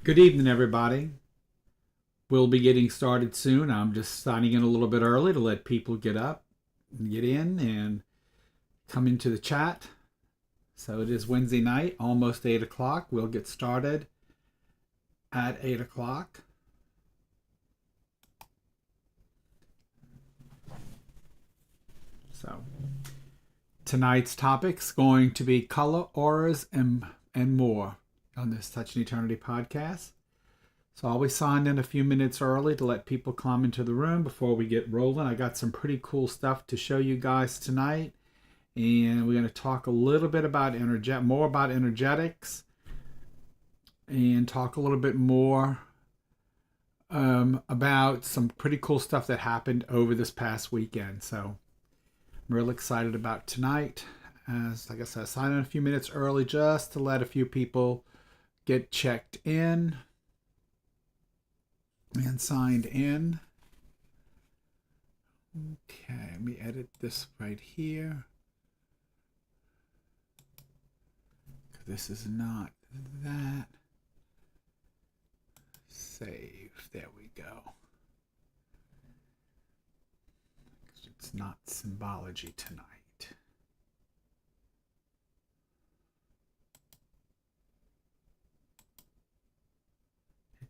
Good evening, everybody. We'll be getting started soon. I'm just signing in a little bit early to let people get up and get in and come into the chat. So it is Wednesday night, almost 8 o'clock. We'll get started at 8 o'clock. So tonight's topic's going to be color, auras, and more on this Touching Eternity podcast. So I'll be signed in a few minutes early to let people come into the room before we get rolling. I got some pretty cool stuff to show you guys tonight. And we're going to talk a little bit about more about energetics, and talk a little bit more about some pretty cool stuff that happened over this past weekend. So I'm real excited about tonight. As like I said, I signed in a few minutes early just to let a few people get checked in and signed in. Okay, let me edit this right here. This is not that. Save. There we go. It's not symbology tonight.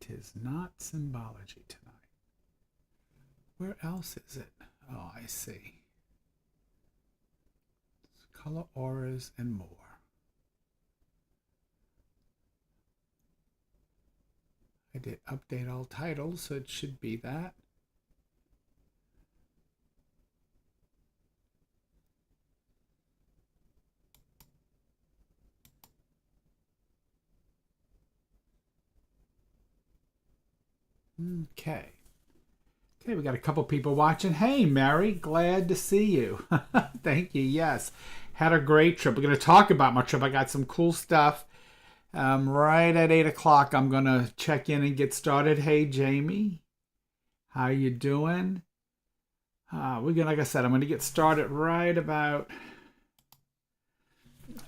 It is not symbology tonight. Where else is it? Oh, I see. It's color, auras, and more. I did update all titles, so it should be that. Okay, we got a couple people watching. Hey, Mary, glad to see you. Thank you. Yes, had a great trip. We're going to talk about my trip. I got some cool stuff. Right at 8 o'clock, I'm going to check in and get started. Hey, Jamie, how you doing? Like I said, I'm going to get started right about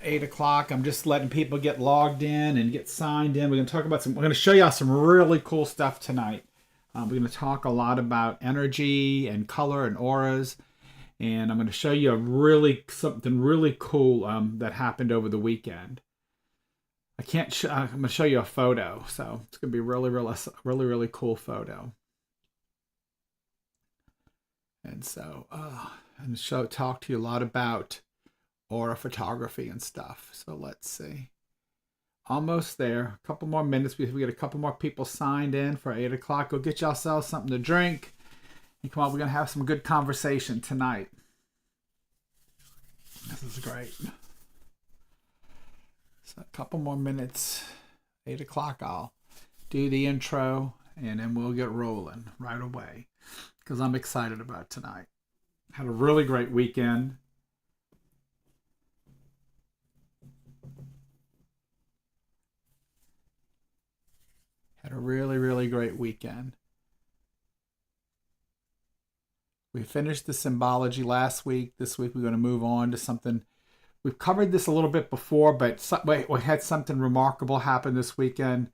8 o'clock. I'm just letting people get logged in and get signed in. We're going to talk about we're going to show y'all some really cool stuff tonight. We're going to talk a lot about energy and color and auras. And I'm going to show you something really cool that happened over the weekend. I'm going to show you a photo. So it's going to be really cool photo. And so, talk to you a lot about aura photography and stuff. So let's see. Almost there. A couple more minutes. We get a couple more people signed in for 8 o'clock. Go get yourselves something to drink. And come on, we're going to have some good conversation tonight. This is great. So a couple more minutes. 8 o'clock, I'll do the intro, and then we'll get rolling right away, because I'm excited about tonight. Had a really great weekend. Had a really great weekend. We finished the symbology last week. This week we're going to move on to something. We've covered this a little bit before, but we had something remarkable happen this weekend.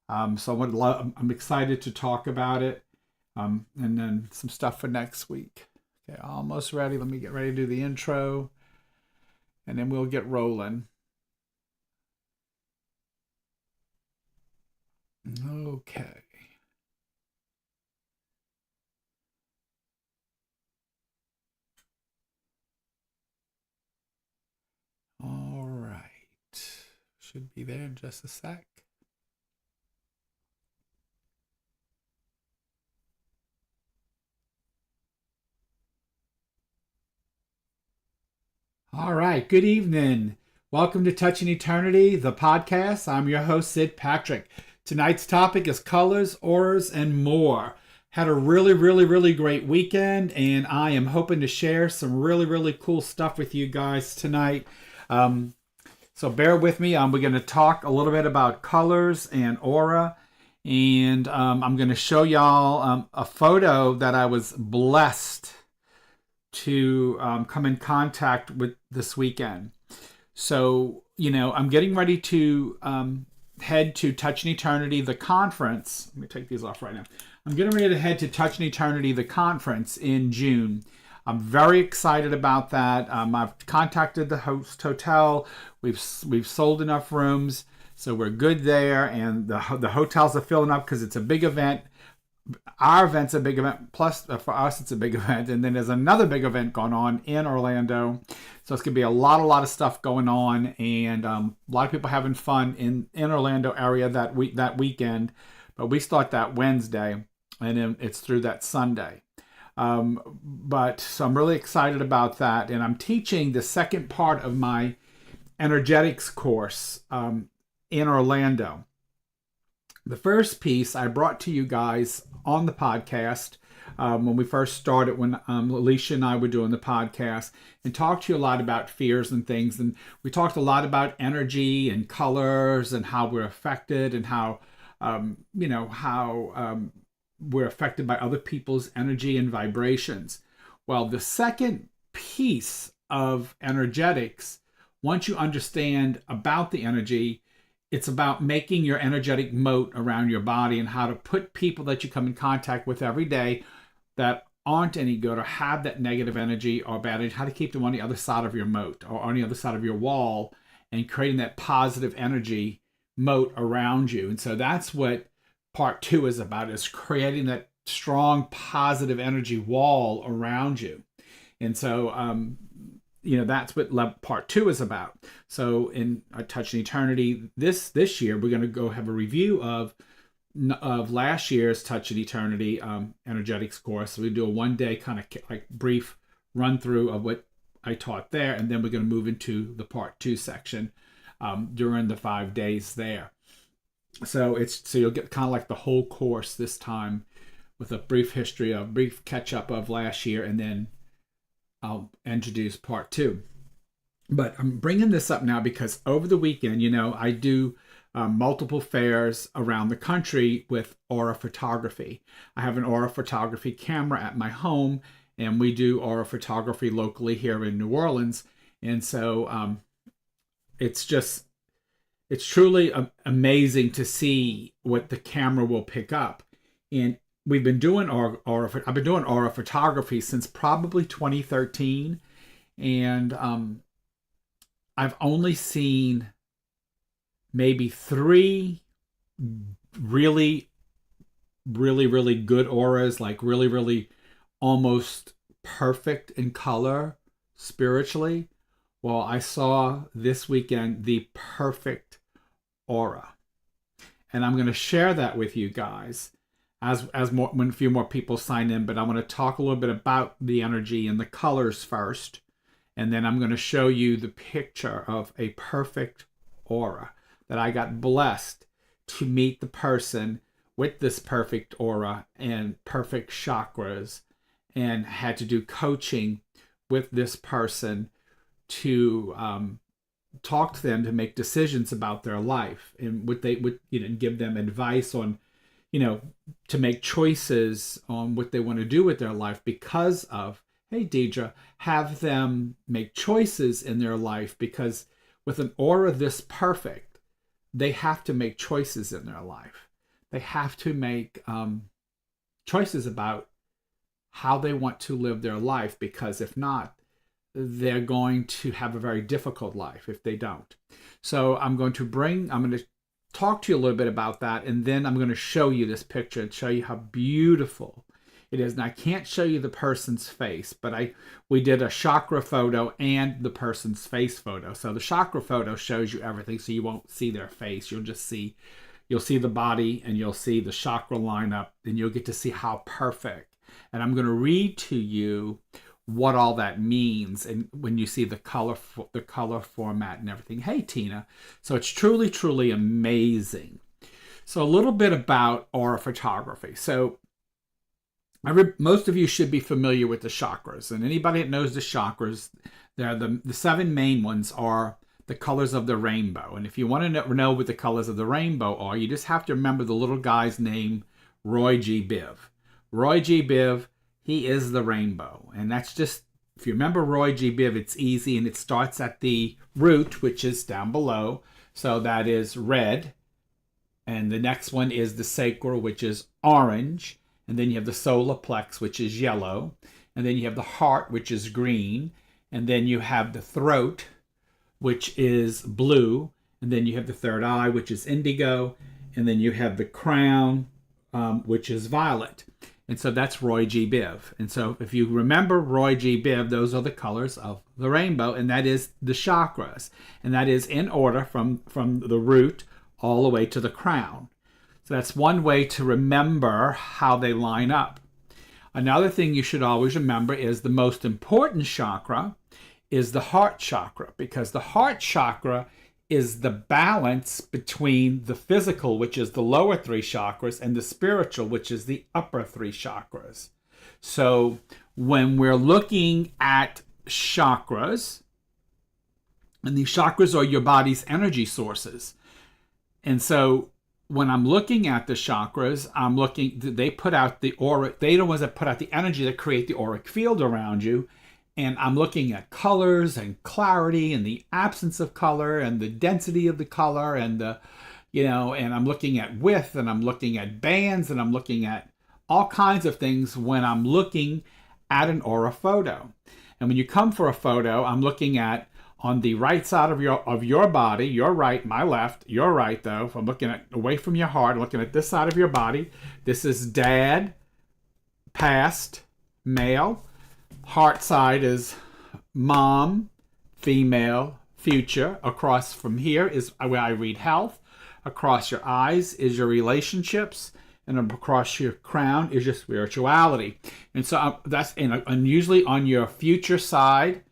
So I'm excited to talk about it. And then some stuff for next week. Okay, almost ready. Let me get ready to do the intro, and then we'll get rolling. Okay. All right. Should be there in just a sec. All right. Good evening. Welcome to Touching Eternity, the podcast. I'm your host, Sid Patrick. Tonight's topic is colors, auras, and more. Had a really great weekend, and I am hoping to share some really cool stuff with you guys tonight. So bear with me. We're going to talk a little bit about colors and aura, and I'm going to show y'all a photo that I was blessed to come in contact with this weekend. So, I'm getting ready to head to Touching Eternity, the conference. Let me take these off right now. I'm getting ready to head to Touching Eternity, the conference in June. I'm very excited about that. I've contacted the host hotel. We've sold enough rooms, so we're good there. And the hotels are filling up because it's a big event. Our event's a big event. Plus, for us, it's a big event. And then there's another big event going on in Orlando. So it's going to be a lot of stuff going on. And a lot of people having fun in Orlando area that weekend. But we start that Wednesday. And then it's through that Sunday. So I'm really excited about that. And I'm teaching the second part of my energetics course in Orlando. The first piece I brought to you guys on the podcast when we first started, when Alicia and I were doing the podcast, and talked to you a lot about fears and things. And we talked a lot about energy and colors and how we're affected and how, we're affected by other people's energy and vibrations. Well, the second piece of energetics, once you understand about the energy, it's about making your energetic moat around your body and how to put people that you come in contact with every day that aren't any good or have that negative energy or bad energy, how to keep them on the other side of your moat or on the other side of your wall and creating that positive energy moat around you. And so that's what part 2 is about, is creating that strong positive energy wall around you. And so, that's what part 2 is about. So in Touching Eternity this year, we're going to go have a review of last year's Touching Eternity energetics course. So we do a one-day kind of like brief run through of what I taught there, and then we're going to move into the part 2 section during the 5 days there. So you'll get kind of like the whole course this time with a brief history, a brief catch up of last year, and then I'll introduce part 2. But I'm bringing this up now because over the weekend, I do multiple fairs around the country with aura photography. I have an aura photography camera at my home, and we do aura photography locally here in New Orleans. And so it's truly amazing to see what the camera will pick up. And we've been doing I've been doing aura photography since probably 2013. And I've only seen maybe 3 really, really, really good auras, like really, really almost perfect in color spiritually. Well, I saw this weekend the perfect aura. And I'm going to share that with you guys when a few more people sign in. But I want to talk a little bit about the energy and the colors first. And then I'm going to show you the picture of a perfect aura that I got blessed to meet the person with this perfect aura and perfect chakras, and had to do coaching with this person to talk to them to make decisions about their life and what they would, give them advice on, to make choices on what they want to do with their life because of, hey, Deidre, have them make choices in their life, because with an aura this perfect, they have to make choices in their life. They have to make choices about how they want to live their life, because if not, they're going to have a very difficult life if they don't. So I'm going to talk to you a little bit about that, and then I'm going to show you this picture and show you how beautiful it is. And I can't show you the person's face, but we did a chakra photo and the person's face photo. So the chakra photo shows you everything, so you won't see their face. You'll see the body, and you'll see the chakra lineup, and you'll get to see how perfect. And I'm going to read to you what all that means, and when you see the color format and everything. Hey, Tina. So it's truly, truly amazing. So a little bit about aura photography. So most of you should be familiar with the chakras, and anybody that knows the chakras, the 7 main ones are the colors of the rainbow. And if you want to know what the colors of the rainbow are, you just have to remember the little guy's name, Roy G. Biv. Roy G. Biv, he is the rainbow. And that's just, if you remember Roy G. Biv, it's easy, and it starts at the root, which is down below. So that is red, And the next one is the sacral, which is orange. And then you have the solar plex, which is yellow. And then you have the heart, which is green. And then you have the throat, which is blue. And then you have the third eye, which is indigo. And then you have the crown, which is violet. And so that's Roy G. Biv. And so if you remember Roy G. Biv, those are the colors of the rainbow, and that is the chakras. And that is in order from the root all the way to the crown. So that's one way to remember how they line up. Another thing you should always remember is the most important chakra is the heart chakra, because the heart chakra is the balance between the physical, which is the lower three chakras, and the spiritual, which is the upper three chakras. So when we're looking at chakras, and these chakras are your body's energy sources. And so when I'm looking at the chakras, they put out the aura, they're the ones that put out the energy that create the auric field around you. And I'm looking at colors and clarity and the absence of color and the density of the color and and I'm looking at width and I'm looking at bands and I'm looking at all kinds of things when I'm looking at an aura photo. And when you come for a photo, I'm looking at on the right side of your body, your right, my left, your right though. If I'm looking at away from your heart, I'm looking at this side of your body. This is dad, past, male. Heart side is mom, female, future. Across from here is where I read health. Across your eyes is your relationships. And across your crown is your spirituality. And so that's and usually on your future side,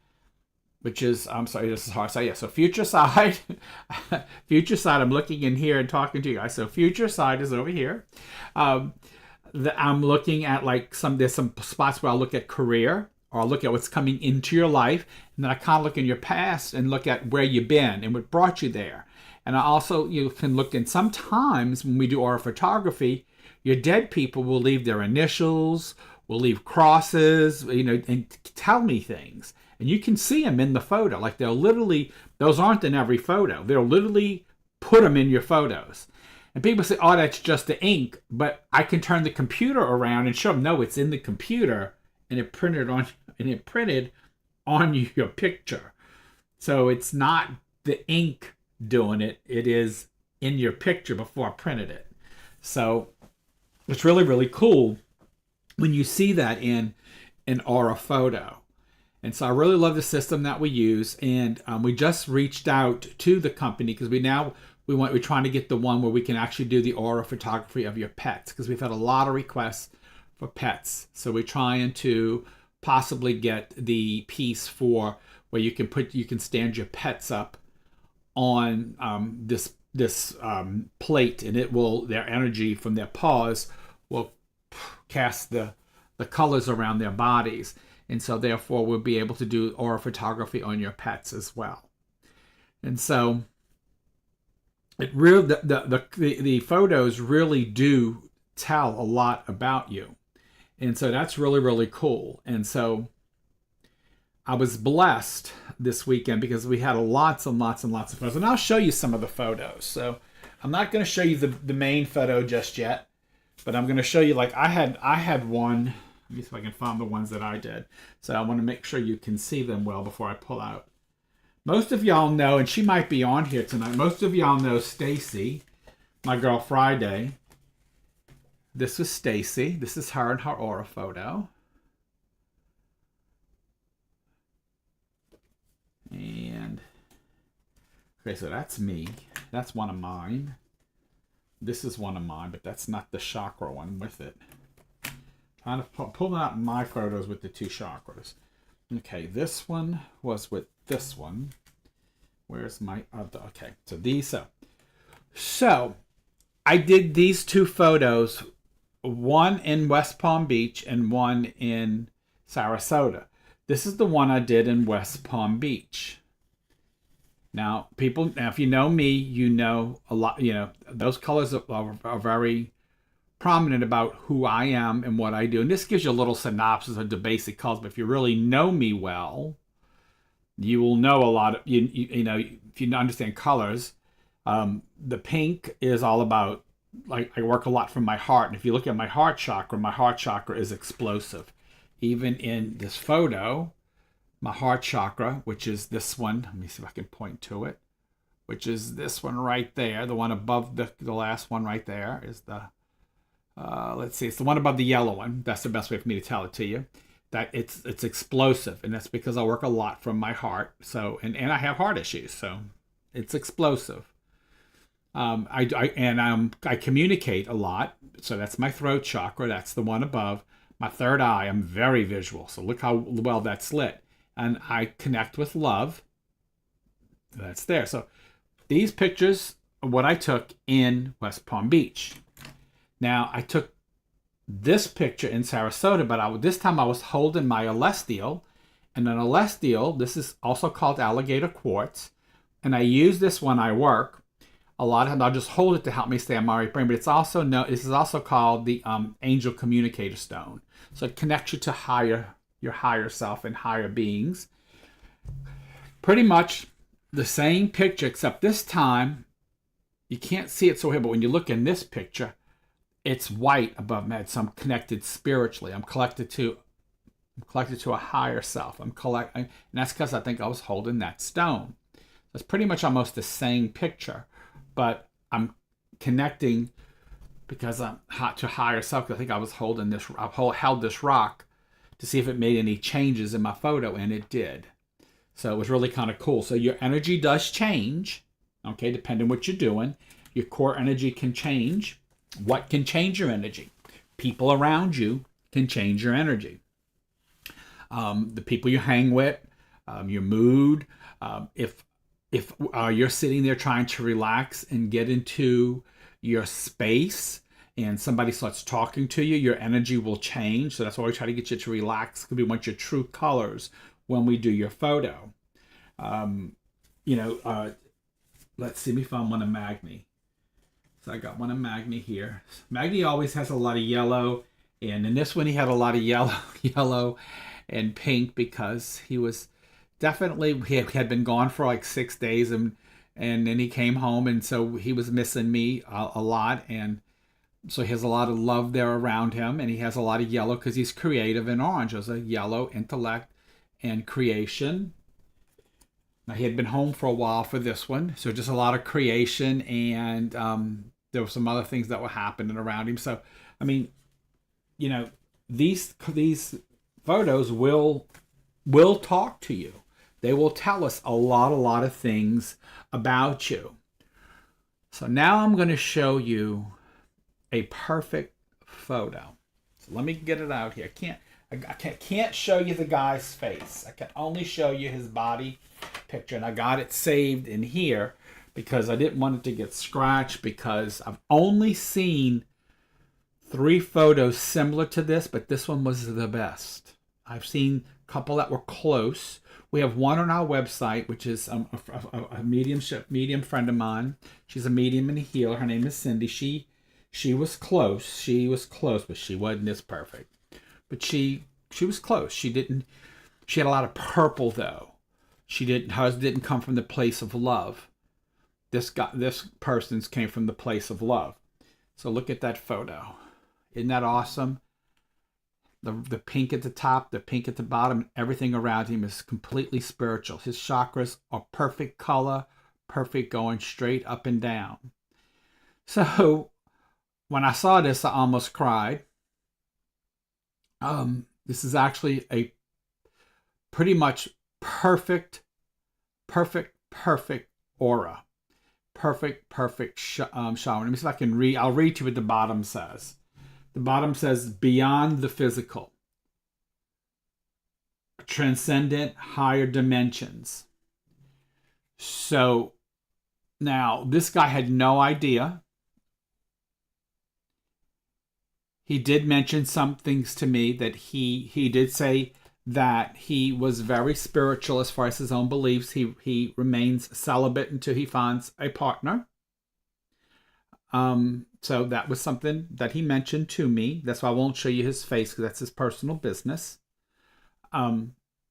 which is, I'm sorry, this is hard to say. Yeah, so future side, I'm looking in here and talking to you guys. So future side is over here. I'm looking at there's some spots where I'll look at career, or I'll look at what's coming into your life, and then I kind of look in your past and look at where you've been and what brought you there. And I also, you can look in sometimes when we do aura photography, your dead people will leave their initials, will leave crosses, and tell me things. And you can see them in the photo. Like they'll literally, those aren't in every photo. They'll literally put them in your photos. And people say, oh, that's just the ink. But I can turn the computer around and show them, no, it's in the computer. And it printed on your picture. So it's not the ink doing it. It is in your picture before I printed it. So it's really, really cool when you see that in an aura photo. And so I really love the system that we use. And we just reached out to the company because we're trying to get the one where we can actually do the aura photography of your pets, because we've had a lot of requests for pets. So we're trying to possibly get the piece for where you can stand your pets up on this plate, and their energy from their paws will cast the colors around their bodies. And so therefore we'll be able to do aura photography on your pets as well. And so the photos really do tell a lot about you. And so that's really, really cool. And so I was blessed this weekend because we had lots and lots and lots of photos. And I'll show you some of the photos. So I'm not going to show you the main photo just yet, but I'm going to show you, like I had one. Let me see if I can find the ones that I did. So I want to make sure you can see them well before I pull out. Most of y'all know, and she might be on here tonight, most of y'all know Stacy, my girl Friday. This was Stacy. This is her and her aura photo. And, okay, so that's me. That's one of mine. This is one of mine, but that's not the chakra one with it. Trying to pull out my photos with the two chakras. Okay, this one was with this one. Where's my other? Okay, so these. So I did these two photos, one in West Palm Beach and one in Sarasota. This is the one I did in West Palm Beach. Now, if you know me, you know a lot. Those colors are very prominent about who I am and what I do. And this gives you a little synopsis of the basic colors. But if you really know me well, you will know a lot of, if you understand colors. The pink is all about like I work a lot from my heart. And if you look at my heart chakra is explosive. Even in this photo, my heart chakra, which is this one, let me see if I can point to it, which is this one right there. The one above the last one right there is the, let's see, it's the one above the yellow one. That's the best way for me to tell it to you. That it's explosive, and that's because I work a lot from my heart. So, and I have heart issues, so it's explosive. I communicate a lot, so that's my throat chakra. That's the one above. My third eye, I'm very visual, so look how well that's lit. And I connect with love. That's there. So these pictures are what I took in West Palm Beach. Now, I took this picture in Sarasota, but this time I was holding my Elestial. And an Elestial, this is also called alligator quartz. And I use this when I work. A lot of times I'll just hold it to help me stay on my right brain, but it's also this is also called the angel communicator stone. So it connects you to your higher self and higher beings. Pretty much the same picture, except this time you can't see it so here, but when you look in this picture, it's white above my head. So I'm connected spiritually. I'm connected to a higher self. And that's because I think I was holding that stone. It's pretty much almost the same picture, but I'm connecting because I'm to higher self. I think I was holding this. I held this rock to see if it made any changes in my photo, and it did. So it was really kind of cool. So your energy does change, okay, depending on what you're doing. Your core energy can change. What can change your energy? People around you can change your energy. The people you hang with, your mood. If you're sitting there trying to relax and get into your space and somebody starts talking to you, your energy will change. So that's why we try to get you to relax, because we want your true colors when we do your photo. Let's see, let me find one of Magni. So I got one of Magni here. Magni always has a lot of yellow, and in this one he had a lot of yellow and pink, because he was definitely, he had been gone for like 6 days, and then he came home, and so he was missing me a lot, and so he has a lot of love there around him, and he has a lot of yellow because he's creative, and orange is a yellow intellect and creation. Now, he had been home for a while for this one, so just a lot of creation, and there were some other things that were happening around him. So, I mean, these photos will talk to you. They will tell us a lot of things about you. So now I'm going to show you a perfect photo. So let me get it out here. I can't show you the guy's face. I can only show you his body picture, and I got it saved in here because I didn't want it to get scratched, because I've only seen 3 photos similar to this, but this one was the best. I've seen a couple that were close. We have one on our website, which is a medium friend of mine. She's a medium and a healer. Her name is Cindy. She was close. But she wasn't this perfect. But she was close. She had a lot of purple though. Hers didn't come from the place of love. This person's came from the place of love. So look at that photo. Isn't that awesome? The pink at the top, the pink at the bottom, everything around him is completely spiritual. His chakras are perfect color, perfect going straight up and down. So when I saw this, I almost cried. This is actually a pretty much perfect aura. Perfect shower. Let me see if I can read. I'll read to you what the bottom says. The bottom says, beyond the physical, transcendent higher dimensions. So now this guy had no idea. He did mention some things to me that he did say that he was very spiritual as far as his own beliefs. He remains celibate until he finds a partner. So that was something that he mentioned to me. That's why I won't show you his face, because that's his personal business.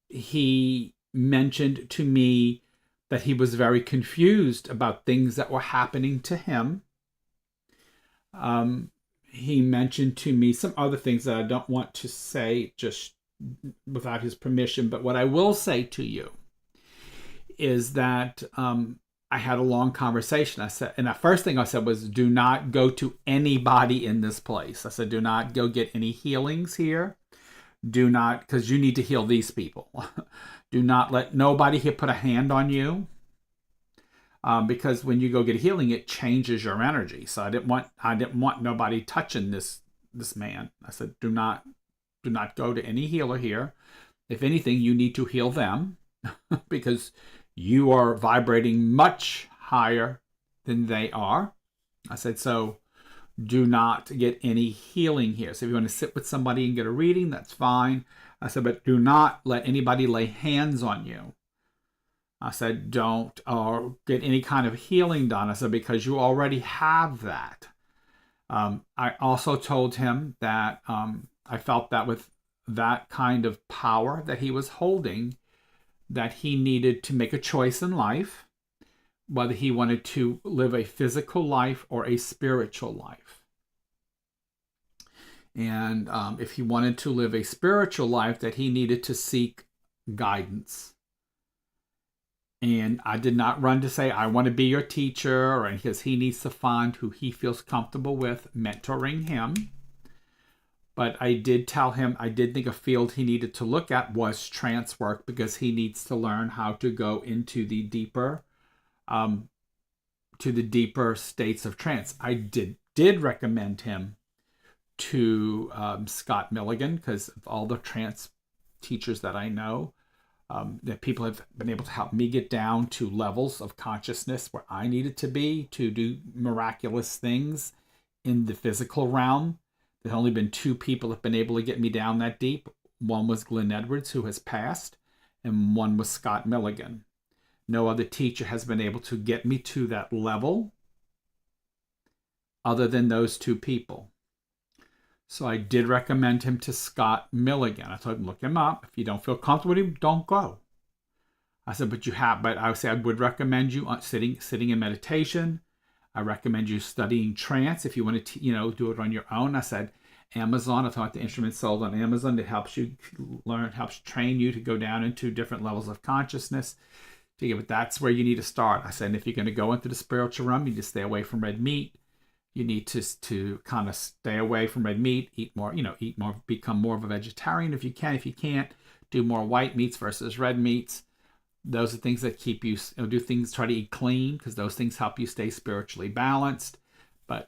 He mentioned to me that he was very confused about things that were happening to him. He mentioned to me some other things that I don't want to say just without his permission. But what I will say to you is that I had a long conversation. I said, and the first thing I said was, do not go to anybody in this place. I said, do not go get any healings here. Do not, because you need to heal these people. Do not let nobody here put a hand on you. Because when you go get healing, it changes your energy. So I didn't want nobody touching this man. I said, do not go to any healer here. If anything, you need to heal them because you are vibrating much higher than they are. I said, so do not get any healing here. So if you want to sit with somebody and get a reading, that's fine. I said, but do not let anybody lay hands on you. I said, don't or get any kind of healing done. I said, because you already have that. I also told him that I felt that with that kind of power that he was holding, that he needed to make a choice in life, whether he wanted to live a physical life or a spiritual life. And if he wanted to live a spiritual life, that he needed to seek guidance. And I did not run to say, I want to be your teacher, or because he needs to find who he feels comfortable with mentoring him. But I did tell him, I did think a field he needed to look at was trance work, because he needs to learn how to go into the deeper states of trance. I did recommend him to Scott Milligan, because of all the trance teachers that I know, that people have been able to help me get down to levels of consciousness where I needed to be to do miraculous things in the physical realm. There's only been 2 people that have been able to get me down that deep. One was Glenn Edwards, who has passed, and one was Scott Milligan. No other teacher has been able to get me to that level other than those 2 people. So I did recommend him to Scott Milligan. I told him, look him up. If you don't feel comfortable with him, don't go. I said, but I would say I would recommend you sitting in meditation. I recommend you studying trance if you want to, do it on your own. I said, Amazon. I thought the instrument sold on Amazon that helps you learn, helps train you to go down into different levels of consciousness. But that's where you need to start. I said, and if you're going to go into the spiritual realm, you need to stay away from red meat. You need to kind of stay away from red meat, eat more, become more of a vegetarian if you can. If you can't, do more white meats versus red meats. Those are things that keep you, try to eat clean, because those things help you stay spiritually balanced. But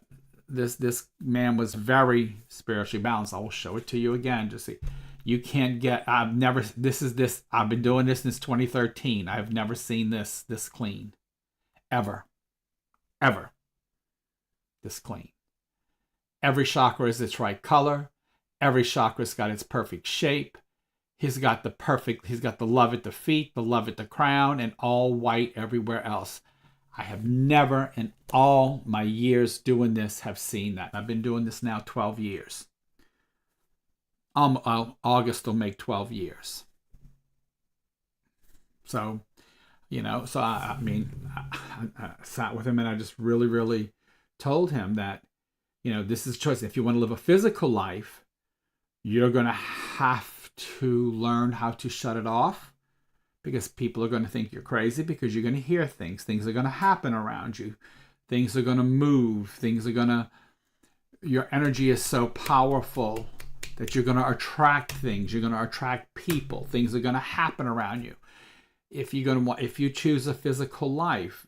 this man was very spiritually balanced. I will show it to you again. Just see. You can't get, I've been doing this since 2013. I've never seen this clean. Ever. This clean. Every chakra is its right color. Every chakra's got its perfect shape. He's got the love at the feet, the love at the crown, and all white everywhere else. I have never in all my years doing this have seen that. I've been doing this now 12 years. August will make 12 years. So, I sat with him and I just really, really told him that, this is a choice. If you want to live a physical life, you're going to have to learn how to shut it off, because people are going to think you're crazy, because you're going to hear things. Things are going to happen around you. Things are going to move. Your energy is so powerful that you're going to attract things. You're going to attract people. Things are going to happen around you. If you choose a physical life,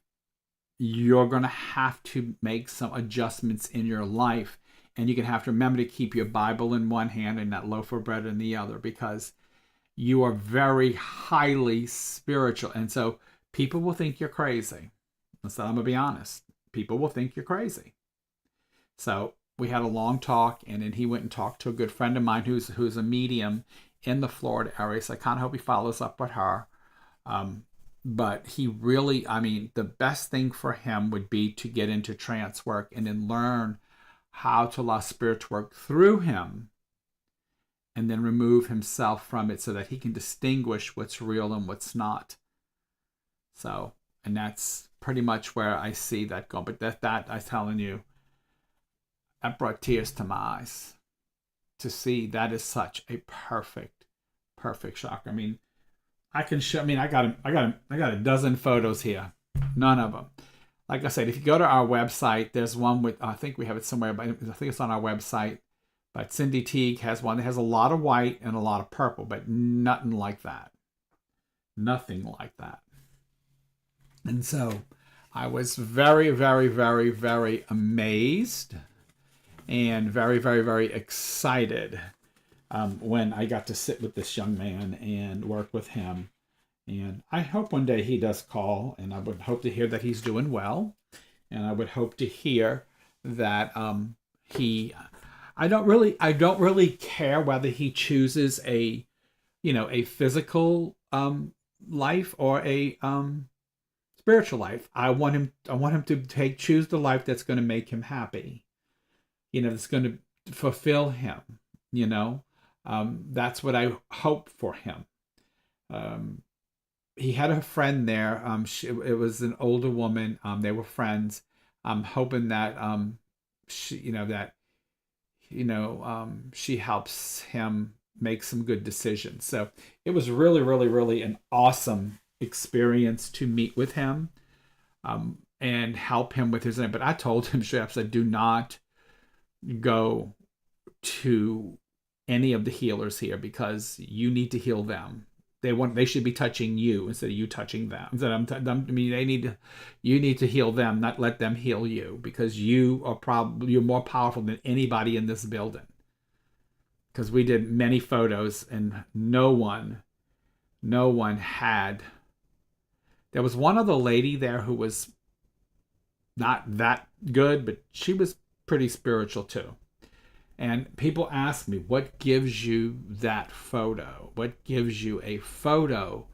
you're going to have to make some adjustments in your life. And you're going to have to remember to keep your Bible in one hand and that loaf of bread in the other, because you are very highly spiritual. And so people will think you're crazy. And so I'm going to be honest. People will think you're crazy. So we had a long talk, and then he went and talked to a good friend of mine who's a medium in the Florida area. So I kind of hope he follows up with her. But he really, the best thing for him would be to get into trance work and then learn how to allow spirit to work through him, and then remove himself from it so that he can distinguish what's real and what's not. So, and that's pretty much where I see that going. But that I'm telling you, that brought tears to my eyes to see that is such a perfect chakra. I mean, I can show. I mean, I got a dozen photos here. None of them. Like I said, if you go to our website, there's one with, I think we have it somewhere, but I think it's on our website. But Cindy Teague has one that has a lot of white and a lot of purple, but nothing like that. Nothing like that. And so I was very, very, very, very amazed and very, very, very excited when I got to sit with this young man and work with him. And I hope one day he does call, and I would hope to hear that he's doing well. And I would hope to hear that I don't really care whether he chooses a physical life or a spiritual life. I want him to choose the life that's going to make him happy. That's going to fulfill him. That's what I hope for him. He had a friend there. It was an older woman. They were friends. I'm hoping that she helps him make some good decisions. So it was really, really, really an awesome experience to meet with him and help him with his. But I told him straight up, I said, do not go to any of the healers here because you need to heal them. They should be touching you instead of you touching them. You need to heal them, not let them heal you, because you're more powerful than anybody in this building. Because we did many photos and no one had. There was one other lady there who was not that good, but she was pretty spiritual too. And people ask me, what gives you that photo? What gives you a photo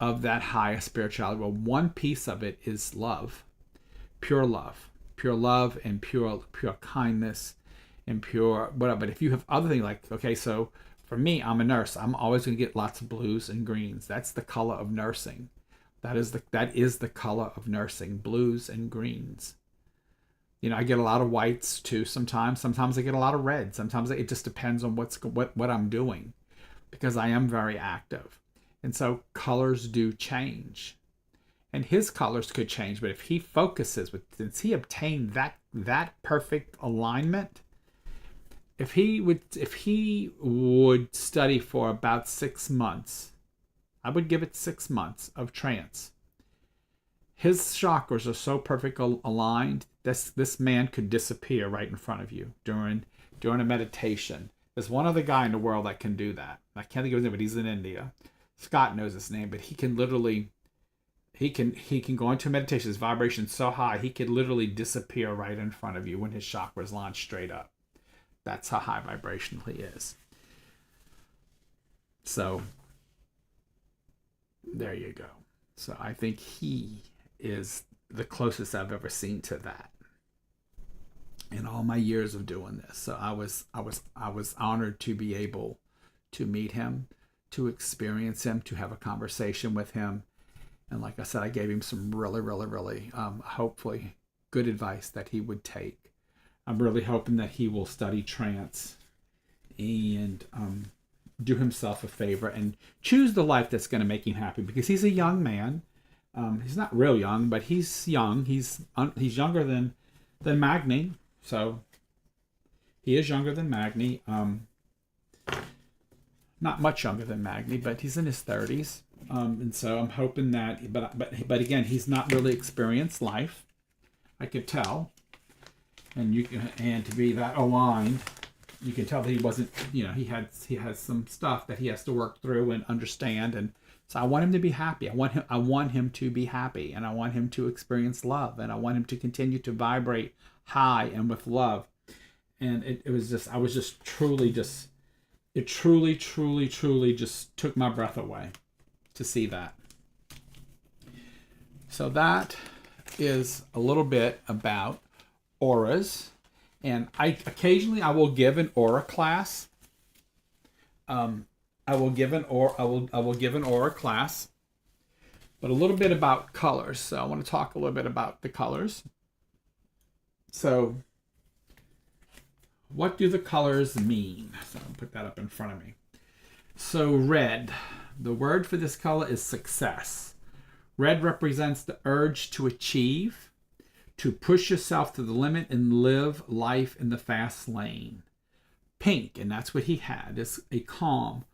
of that higher spirituality? Well, one piece of it is love, pure love and pure kindness and pure whatever. But if you have other things like, okay, so for me, I'm a nurse. I'm always going to get lots of blues and greens. That's the color of nursing. That is the color of nursing, blues and greens. I get a lot of whites too sometimes. Sometimes I get a lot of red. Sometimes it just depends on what I'm doing, because I am very active. And so colors do change. And his colors could change, but if he focuses since he obtained that perfect alignment, if he would study for about 6 months, I would give it 6 months of trance. His chakras are so perfectly aligned, this man could disappear right in front of you during a meditation. There's one other guy in the world that can do that. I can't think of his name, but he's in India. Scott knows his name, but he can literally, he can go into meditation. His vibration is so high, he could literally disappear right in front of you when his chakras launch straight up. That's how high vibrational he is. So there you go. So I think he is the closest I've ever seen to that in all my years of doing this. So I was honored to be able to meet him, to experience him, to have a conversation with him. And like I said, I gave him some really, really, really hopefully good advice that he would take. I'm really hoping that he will study trance and do himself a favor and choose the life that's going to make him happy, because he's a young man. He's not real young, but he's young. He's younger than Magni, so he is younger than Magni. Not much younger than Magni, but he's in his 30s. And so I'm hoping that, but again, he's not really experienced life. I could tell, and to be that aligned, you can tell that he wasn't. He has some stuff that he has to work through and understand, and so I want him to be happy. I want him to be happy, and I want him to experience love, and I want him to continue to vibrate high and with love. And it truly just took my breath away to see that. So that is a little bit about auras, and occasionally I will give an aura class. I will give an aura class, but a little bit about colors. So I want to talk a little bit about the colors. So what do the colors mean? So I'll put that up in front of me. So red, the word for this color is success. Red represents the urge to achieve, to push yourself to the limit and live life in the fast lane. Pink, and that's what he had, is a calm,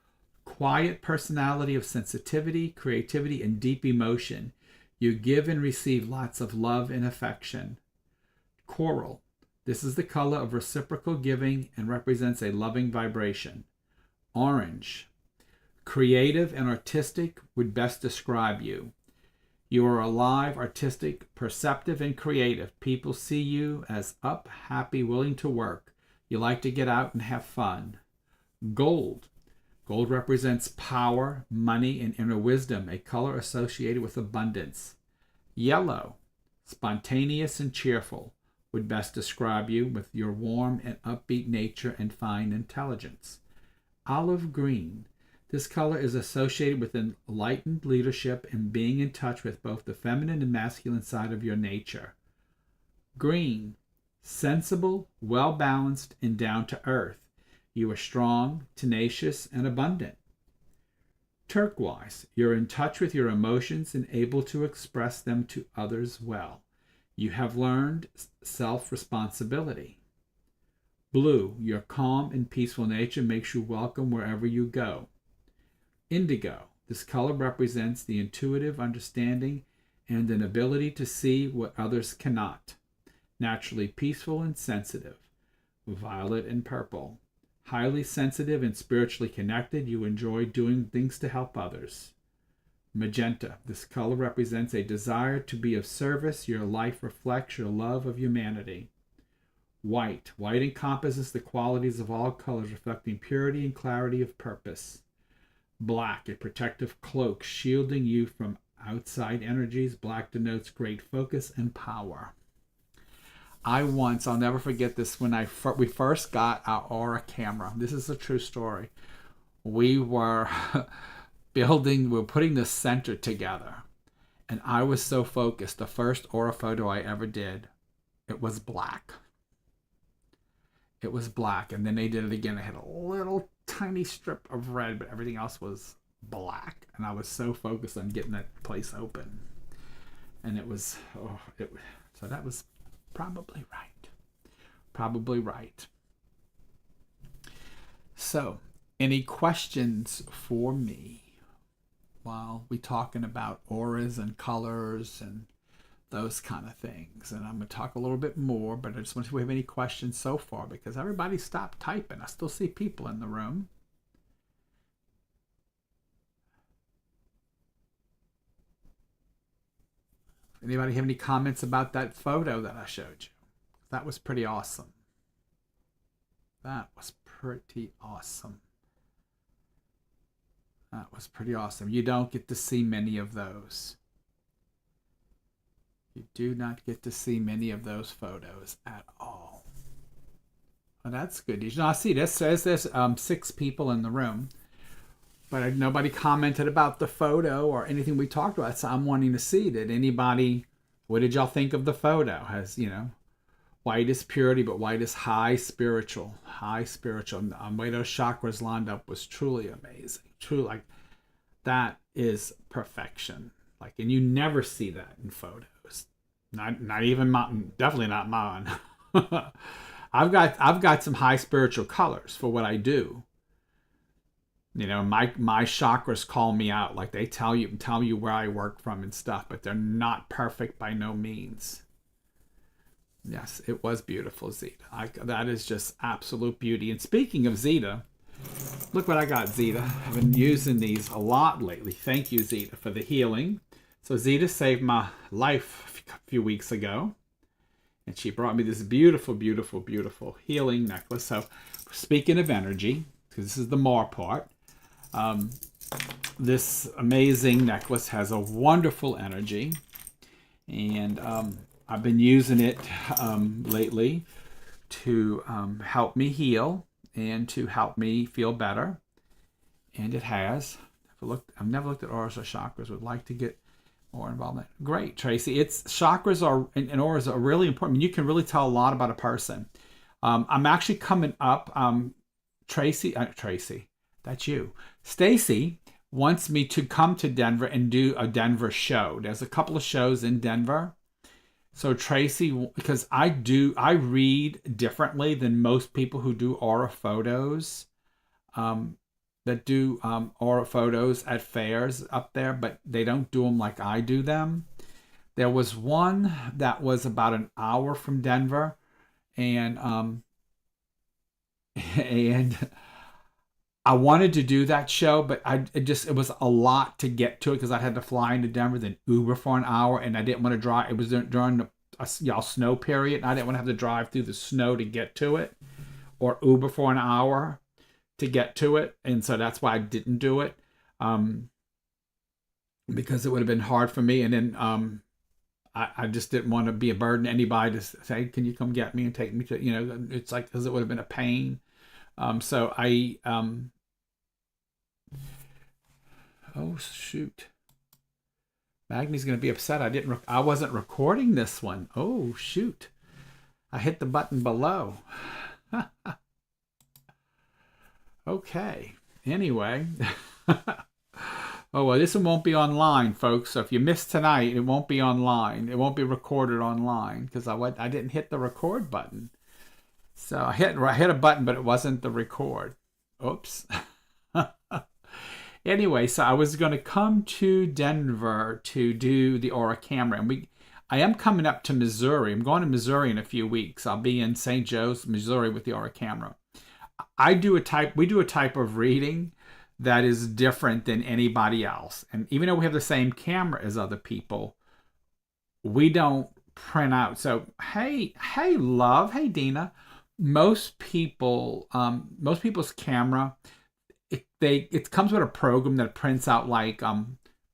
quiet personality of sensitivity, creativity, and deep emotion. You give and receive lots of love and affection. Coral, this is the color of reciprocal giving and represents a loving vibration. Orange, creative and artistic would best describe you. You are alive, artistic, perceptive, and creative. People see you as up, happy, willing to work. You like to get out and have fun. Gold. Gold represents power, money, and inner wisdom, a color associated with abundance. Yellow, spontaneous and cheerful, would best describe you with your warm and upbeat nature and fine intelligence. Olive green. This color is associated with enlightened leadership and being in touch with both the feminine and masculine side of your nature. Green, sensible, well-balanced, and down to earth. You are strong, tenacious, and abundant. Turquoise, you're in touch with your emotions and able to express them to others well. You have learned self-responsibility. Blue, your calm and peaceful nature makes you welcome wherever you go. Indigo, this color represents the intuitive understanding and an ability to see what others cannot. Naturally peaceful and sensitive. Violet and purple, highly sensitive and spiritually connected. You enjoy doing things to help others. Magenta, this color represents a desire to be of service. Your life reflects your love of humanity. White, white encompasses the qualities of all colors, reflecting purity and clarity of purpose. Black, a protective cloak shielding you from outside energies. Black denotes great focus and power. I'll never forget this, when we first got our Aura camera. This is a true story. We were putting the center together, and I was so focused. The first Aura photo I ever did, it was black. It was black, and then they did it again. They had a little tiny strip of red, but everything else was black, and I was so focused on getting that place open. And so that was probably right. So, any questions for me while we talking about auras and colors and those kind of things? And I'm going to talk a little bit more, but I just want to see if we have any questions so far, because everybody stopped typing. I still see people in the room. Anybody have any comments about that photo that I showed you? That was pretty awesome. That was pretty awesome. You don't get to see many of those. You do not get to see many of those photos at all. Well, that's good. I see this says there's 6 people in the room, but nobody commented about the photo or anything we talked about. So I'm wanting to see, what did y'all think of the photo? White is purity, but white is high spiritual. The way those chakras lined up was truly amazing. Truly, that is perfection. And you never see that in photos. Not even mine. Definitely not mine. I've got some high spiritual colors for what I do. My chakras call me out. They tell you where I work from and stuff, but they're not perfect by no means. Yes, it was beautiful, Zeta. That is just absolute beauty. And speaking of Zeta, look what I got, Zeta. I've been using these a lot lately. Thank you, Zeta, for the healing. So Zeta saved my life a few weeks ago, and she brought me this beautiful, beautiful, beautiful healing necklace. So speaking of energy, because this is the more part, this amazing necklace has a wonderful energy, and I've been using it lately to help me heal and to help me feel better. And it has. I've never looked at auras or chakras. Would like to get more involved in it. Great, Tracy. Chakras and auras are really important. You can really tell a lot about a person. I'm actually coming up. Tracy, that's you. Stacy wants me to come to Denver and do a Denver show. There's a couple of shows in Denver. So Tracy, because I read differently than most people who do aura photos, that do aura photos at fairs up there, but they don't do them like I do them. There was one that was about an hour from Denver, and and I wanted to do that show, but it was a lot to get to it because I had to fly into Denver, then Uber for an hour, and I didn't want to drive. It was during the snow period, and I didn't want to have to drive through the snow to get to it, or Uber for an hour to get to it, and so that's why I didn't do it, because it would have been hard for me, and then I just didn't want to be a burden to anybody to say, "Can you come get me and take me to?" It's like because it would have been a pain. So I oh shoot, Magni's gonna be upset. I wasn't recording this one. Oh shoot, I hit the button below. Okay. Anyway. Oh, well, this one won't be online, folks. So if you missed tonight, it won't be online. It won't be recorded online because I didn't hit the record button. So I hit a button, but it wasn't the record. Oops. Anyway, so I was going to come to Denver to do the Aura camera, and I am coming up to Missouri. I'm going to Missouri in a few weeks. I'll be in St. Joe's, Missouri, with the Aura camera. We do a type of reading that is different than anybody else. And even though we have the same camera as other people, we don't print out. So, hey, love. Hey, Dina. Most people's camera, it comes with a program that prints out like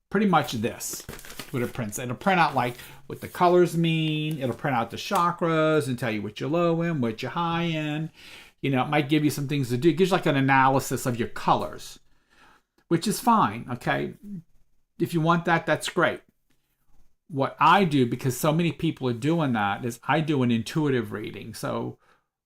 pretty much this. What it prints. It'll print out like what the colors mean. It'll print out the chakras and tell you what you're low in, what you're high in. It might give you some things to do. It gives you like an analysis of your colors, which is fine, okay? If you want that, that's great. What I do, because so many people are doing that, is I do an intuitive reading. So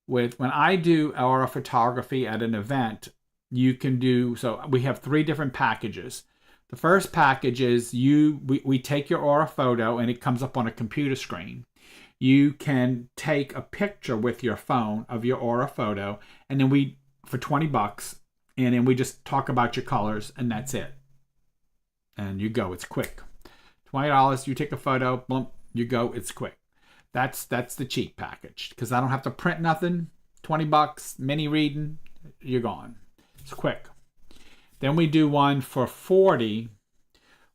when I do aura photography at an event, you can do, so we have 3 different packages. The first package is we take your aura photo and it comes up on a computer screen. You can take a picture with your phone of your aura photo, and then for $20, and then we just talk about your colors, and that's it. And you go, it's quick. $20, you take a photo, boom, you go, it's quick. That's the cheap package, because I don't have to print nothing. $20, mini reading, you're gone. It's quick. Then we do one for $40,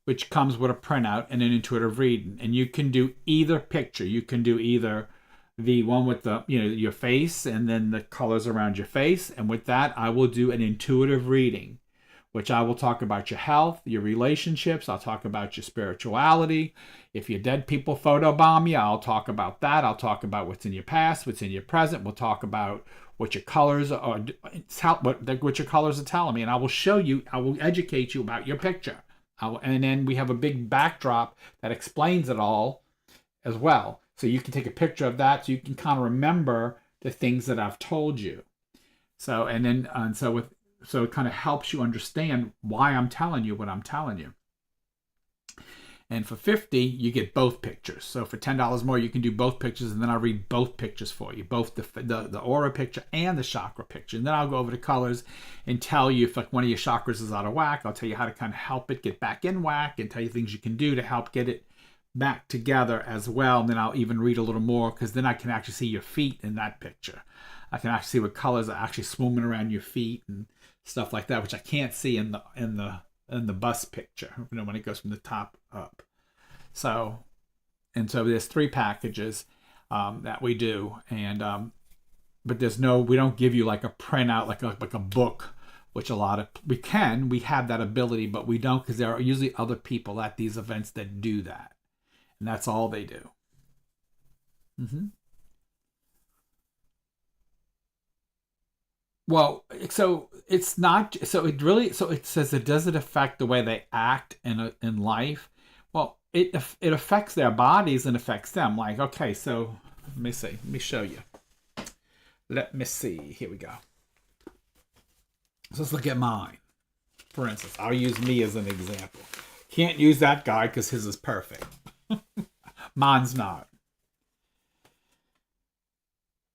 which comes with a printout and an intuitive reading. And you can do either picture. You can do either the one with the your face and then the colors around your face. And with that, I will do an intuitive reading, which I will talk about your health, your relationships. I'll talk about your spirituality. If your dead people photobomb you, I'll talk about that. I'll talk about what's in your past, what's in your present. We'll talk about what your colors are, what your colors are telling me. And I will show you, I will educate you about your picture. And then we have a big backdrop that explains it all as well. So you can take a picture of that so you can kind of remember the things that I've told you. So it kind of helps you understand why I'm telling you what I'm telling you. And for $50, you get both pictures. So for $10 more, you can do both pictures, and then I'll read both pictures for you, both the aura picture and the chakra picture. And then I'll go over the colors and tell you if like one of your chakras is out of whack. I'll tell you how to kind of help it get back in whack and tell you things you can do to help get it back together as well. And then I'll even read a little more, because then I can actually see your feet in that picture. I can actually see what colors are actually swimming around your feet and stuff like that, which I can't see in the bus picture, when it goes from the top up. So there's 3 packages that we do, and but we don't give you like a printout, like a book, which we have that ability, but we don't, because there are usually other people at these events that do that, and that's all they do. Well, so it's not. So it says, does it affect the way they act in life? Well, it affects their bodies and affects them. Like, okay, so let me show you. Let me see. Here we go. So let's look at mine. For instance, I'll use me as an example. Can't use that guy because his is perfect. Mine's not.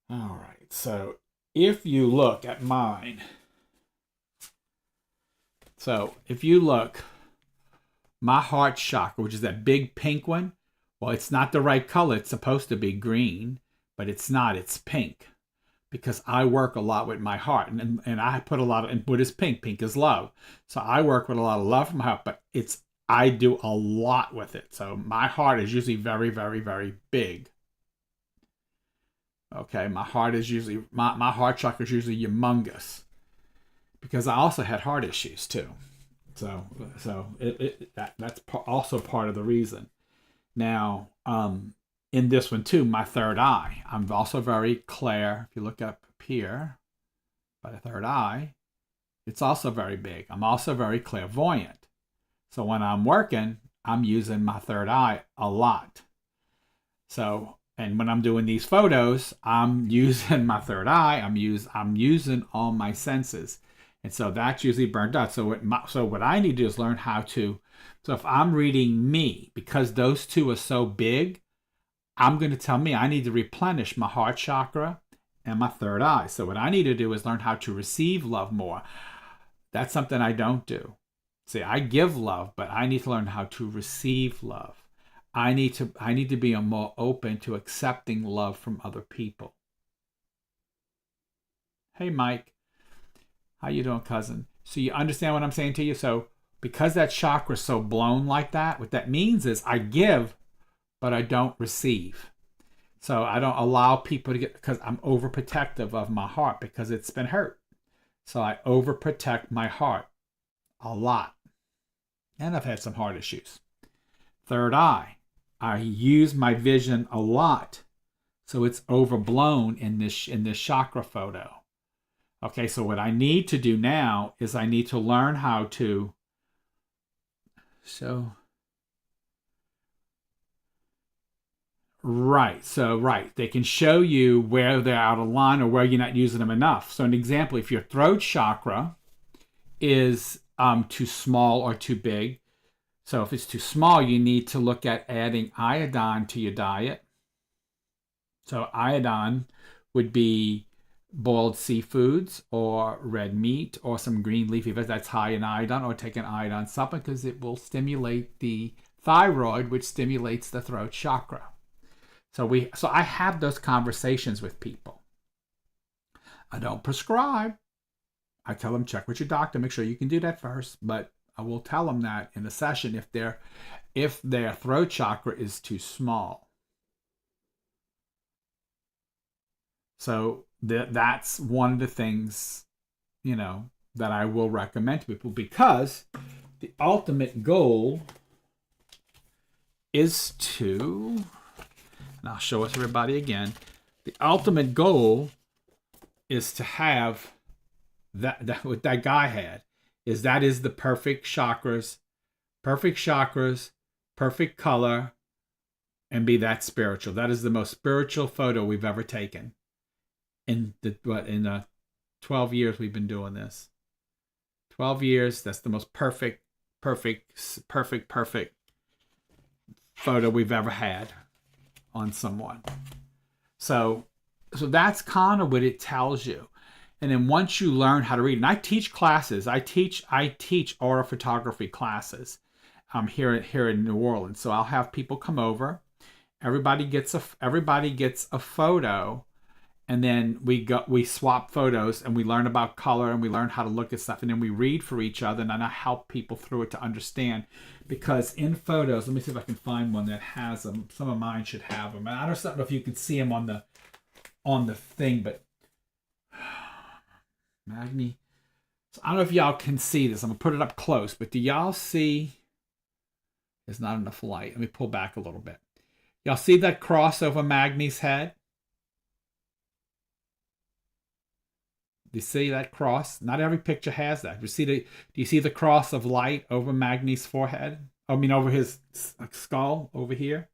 All right. So if you look at mine, so if you look, my heart chakra, which is that big pink one, well, it's not the right color. It's supposed to be green, but it's not. It's pink. Because I work a lot with my heart, and I put a lot of, and what is pink? Pink is love. So I work with a lot of love from my heart, but I do a lot with it. So my heart is usually very, very, very big. Okay, my heart is usually, my heart chakra is usually humongous, because I also had heart issues too. So that's also part of the reason. Now, in this one too, my third eye, I'm also very clear. If you look up here by the third eye, it's also very big. I'm also very clairvoyant. So when I'm working, I'm using my third eye a lot. So, and when I'm doing these photos, I'm using my third eye. I'm using all my senses. And so that's usually burnt out. So what I need to do is learn how to, so if I'm reading me, because those two are so big, I'm going to tell me I need to replenish my heart chakra and my third eye. So what I need to do is learn how to receive love more. That's something I don't do. See, I give love, but I need to learn how to receive love. I need to be more open to accepting love from other people. Hey, Mike. How you doing, cousin? So you understand what I'm saying to you? So because that chakra is so blown like that, what that means is I give, but I don't receive. So I don't allow people to get, because I'm overprotective of my heart because it's been hurt. So I overprotect my heart a lot. And I've had some heart issues. Third eye, I use my vision a lot. So it's overblown in this chakra photo. Okay, so what I need to do now is I need to learn how to, right, they can show you where they're out of line or where you're not using them enough. So an example, if your throat chakra is too small or too big, so if it's too small, you need to look at adding iodine to your diet. So iodine would be boiled seafoods or red meat or some green leafy vegetables that's high in iodine, or take an iodine supplement because it will stimulate the thyroid, which stimulates the throat chakra. So I have those conversations with people. I don't prescribe. I tell them check with your doctor, make sure you can do that first, but I will tell them that in a session if their throat chakra is too small. So that's one of the things, that I will recommend to people, because the ultimate goal is to, and I'll show it to everybody again, the ultimate goal is to have that what that guy had, is the perfect chakras, perfect color, and be that spiritual. That is the most spiritual photo we've ever taken. In the 12 years we've been doing this. 12 years, that's the most perfect photo we've ever had on someone. So that's kind of what it tells you. And then once you learn how to read, and I teach classes, I teach aura photography classes here in New Orleans. So I'll have people come over. Everybody gets a photo, and then we swap photos, and we learn about color, and we learn how to look at stuff, and then we read for each other, and then I help people through it to understand. Because in photos, let me see if I can find one that has them. Some of mine should have them. And I don't know if you can see them on the thing, but Magni. So I don't know if y'all can see this. I'm gonna put it up close, but do y'all see? There's not enough light. Let me pull back a little bit. Y'all see that cross over Magni's head? Do you see that cross? Not every picture has that. Do you see the cross of light over Magni's forehead? Over his skull over here.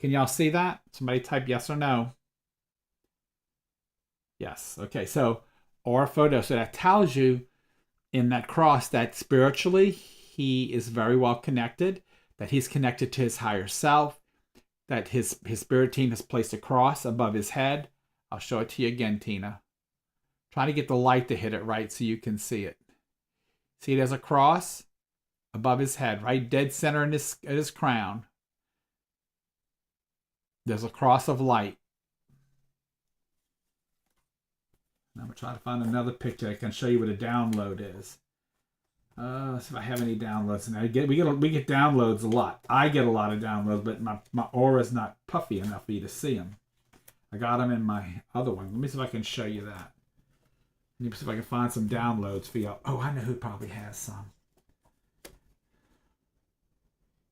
Can y'all see that? Somebody type yes or no. Yes. Okay. So aura photo. So that tells you in that cross that spiritually he is very well connected, that he's connected to his higher self, that his spirit team has placed a cross above his head. I'll show it to you again, Tina. Try to get the light to hit it right so you can see it. See, there's a cross above his head, right dead center in his crown. There's a cross of light. I'm going to try to find another picture I can show you what a download is. See if I have any downloads. And we get downloads a lot. I get a lot of downloads, but my aura is not puffy enough for you to see them. I got them in my other one. Let me see if I can show you that. Let me see if I can find some downloads for you. Oh, I know who probably has some.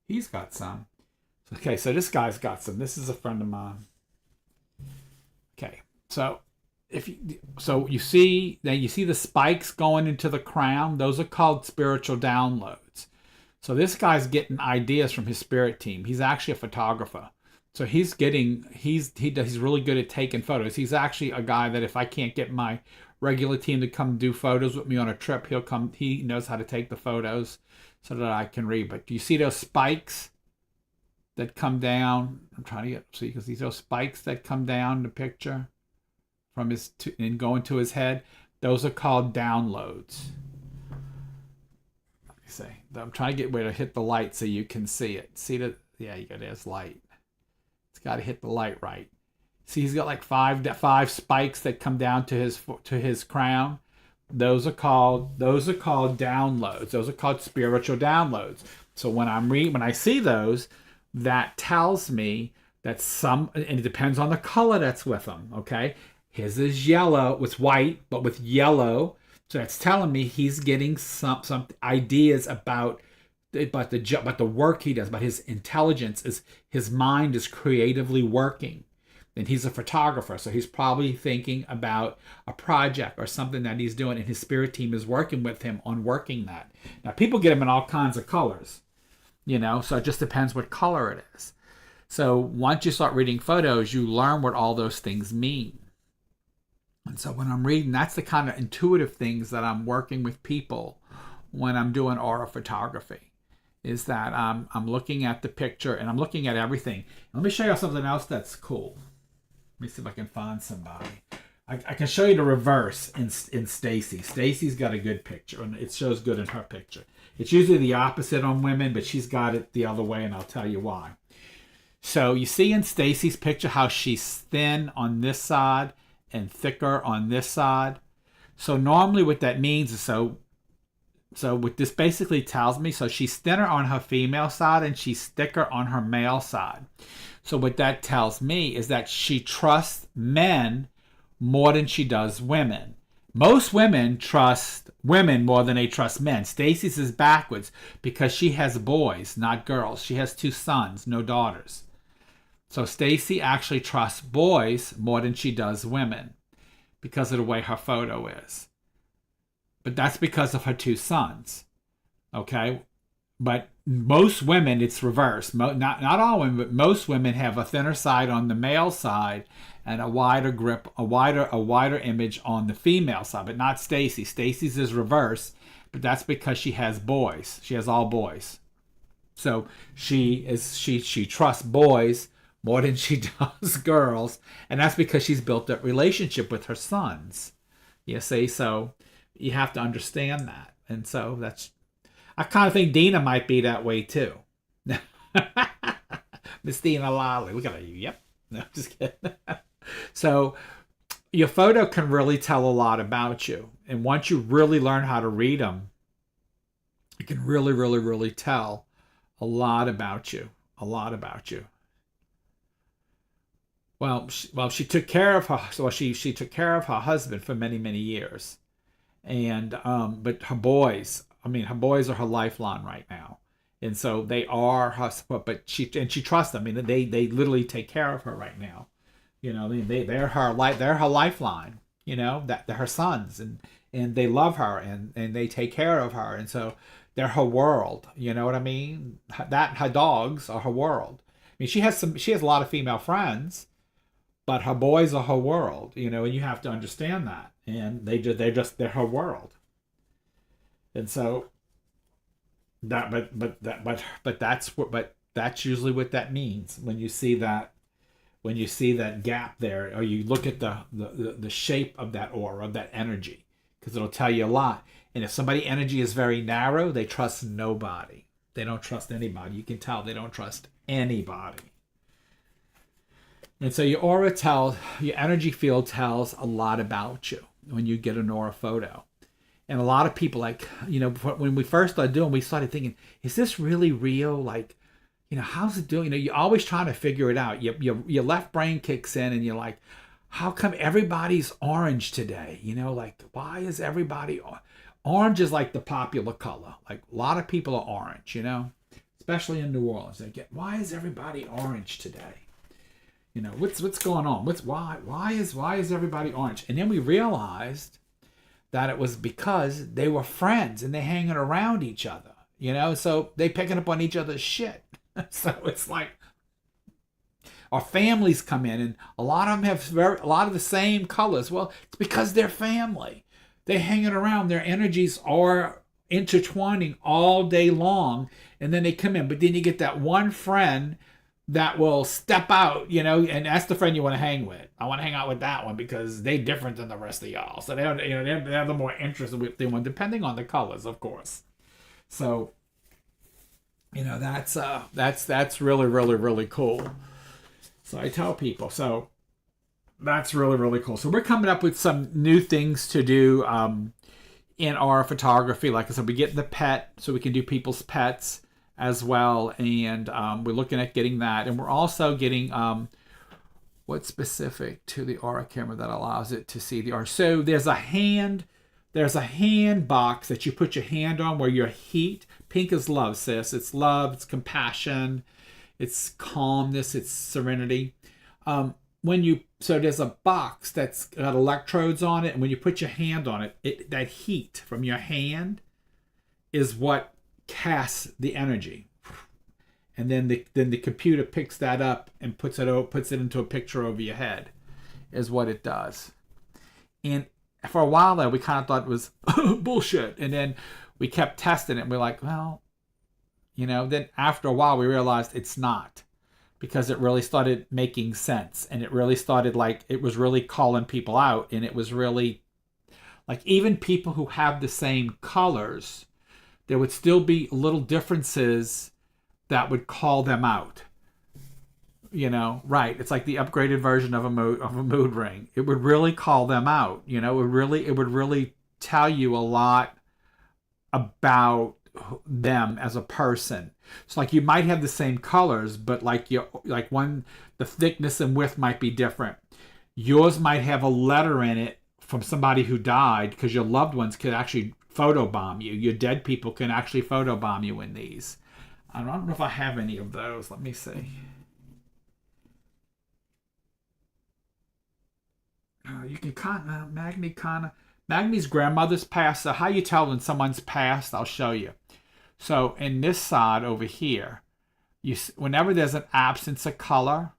He's got some. Okay, so this guy's got some. This is a friend of mine. Okay, so you see the spikes going into the crown. Those are called spiritual downloads. So this guy's getting ideas from his spirit team. He's actually a photographer. So he's really good at taking photos. He's actually a guy that if I can't get my regular team to come do photos with me on a trip, he'll come. He knows how to take the photos so that I can read. But do you see those spikes that come down? I'm trying to see because these are spikes that come down the picture from and go into his head. Those are called downloads. Let me see. I'm trying to get where to hit the light so you can see it. See that? Yeah, you got there's light. It's got to hit the light right. See, he's got like five spikes that come down to his crown. Those are called downloads. Those are called spiritual downloads. So when I see those, that tells me that and it depends on the color that's with them. Okay, his is yellow. It's white, but with yellow. So that's telling me he's getting some ideas about the work he does, about his intelligence. His mind is creatively working. And he's a photographer, so he's probably thinking about a project or something that he's doing, and his spirit team is working with him on working that. Now, people get them in all kinds of colors, so it just depends what color it is. So once you start reading photos, you learn what all those things mean. And so when I'm reading, that's the kind of intuitive things that I'm working with people when I'm doing aura photography, is that I'm looking at the picture and I'm looking at everything. Let me show you something else that's cool. Let me see if I can find somebody. I can show you the reverse in Stacy. Stacy's got a good picture, and it shows good in her picture. It's usually the opposite on women, but she's got it the other way, and I'll tell you why. So you see in Stacy's picture how she's thin on this side and thicker on this side. So normally what that means is so what this basically tells me, so she's thinner on her female side and she's thicker on her male side. So what that tells me is that she trusts men more than she does women. Most women trust women more than they trust men. Stacy's is backwards because she has boys, not girls. She has 2 sons, no daughters. So Stacy actually trusts boys more than she does women because of the way her photo is. But that's because of her 2 sons. Okay? But most women, it's reversed. Not all women, but most women have a thinner side on the male side and a wider grip, a wider image on the female side, but not Stacy. Stacy's is reversed, but that's because she has boys. She has all boys. So she trusts boys more than she does girls, and that's because she's built that relationship with her sons. You see, so you have to understand that. And so I kind of think Dina might be that way too. Miss Dina Lally. Look at you. Yep. No, just kidding. So your photo can really tell a lot about you. And once you really learn how to read them, it can really, really, really tell a lot about you. A lot about you. Well, she took care of her. Well, she took care of her husband for many, many years. And but her boys are her lifeline right now, and so they are her support. But she trusts them. I mean, they literally take care of her right now. They're her lifeline. That they're her sons, and they love her, and they take care of her, and so they're her world. You know what I mean? That her dogs are her world. I mean, she has a lot of female friends, but her boys are her world, and you have to understand that. And they're her world. And so that, but that's usually what that means when you see that gap there, or you look at the shape of that aura, of that energy, because it'll tell you a lot. And if somebody's energy is very narrow, they trust nobody. They don't trust anybody. You can tell they don't trust anybody. And so your energy field tells a lot about you when you get an aura photo. And a lot of people, when we first started doing, we started thinking, is this really real? How's it doing? You're always trying to figure it out. Your left brain kicks in and you're like, how come everybody's orange today? Why is everybody orange is like the popular color. Like a lot of people are orange, especially in New Orleans. Why is everybody orange today? What's going on? Why is everybody orange? And then we realized that it was because they were friends and they hanging around each other, so they picking up on each other's shit. So it's like our families come in and a lot of them have a lot of the same colors. Well, it's because they're family. They're hanging around. Their energies are intertwining all day long, and then they come in. But then you get that one friend that will step out, and that's the friend you want to hang with. I want to hang out with that one because they're different than the rest of y'all. So they have the more interest with the one, depending on the colors, of course. So, that's really, really, really cool. So I tell people, so that's really, really cool. So we're coming up with some new things to do in our photography. Like I said, we get the pet, so we can do people's pets as well, and we're looking at getting that, and we're also getting what's specific to the aura camera that allows it to see the aura. So there's a hand box that you put your hand on where your heat. Pink is love, sis. It's love, it's compassion, it's calmness, it's serenity. So there's a box that's got electrodes on it, and when you put your hand on it, that heat from your hand is what casts the energy, and then the computer picks that up and puts it into a picture over your head, is what it does. And for a while there, we kind of thought it was bullshit, and then we kept testing it, and we're like, well, then after a while we realized it's not, because it really started making sense, and it really started, it was really calling people out, and it was really even people who have the same colors, there would still be little differences that would call them out. Right? It's like the upgraded version of a mood ring. It would really call them out. It would really tell you a lot about them as a person. So you might have the same colors, but the thickness and width might be different. Yours might have a letter in it from somebody who died, because your loved ones could actually photobomb you. Your dead people can actually photobomb you in these. I don't know if I have any of those. Let me see. You can Magni's grandmother's passed. So how you tell when someone's passed, I'll show you. So in this side over here, whenever there's an absence of color,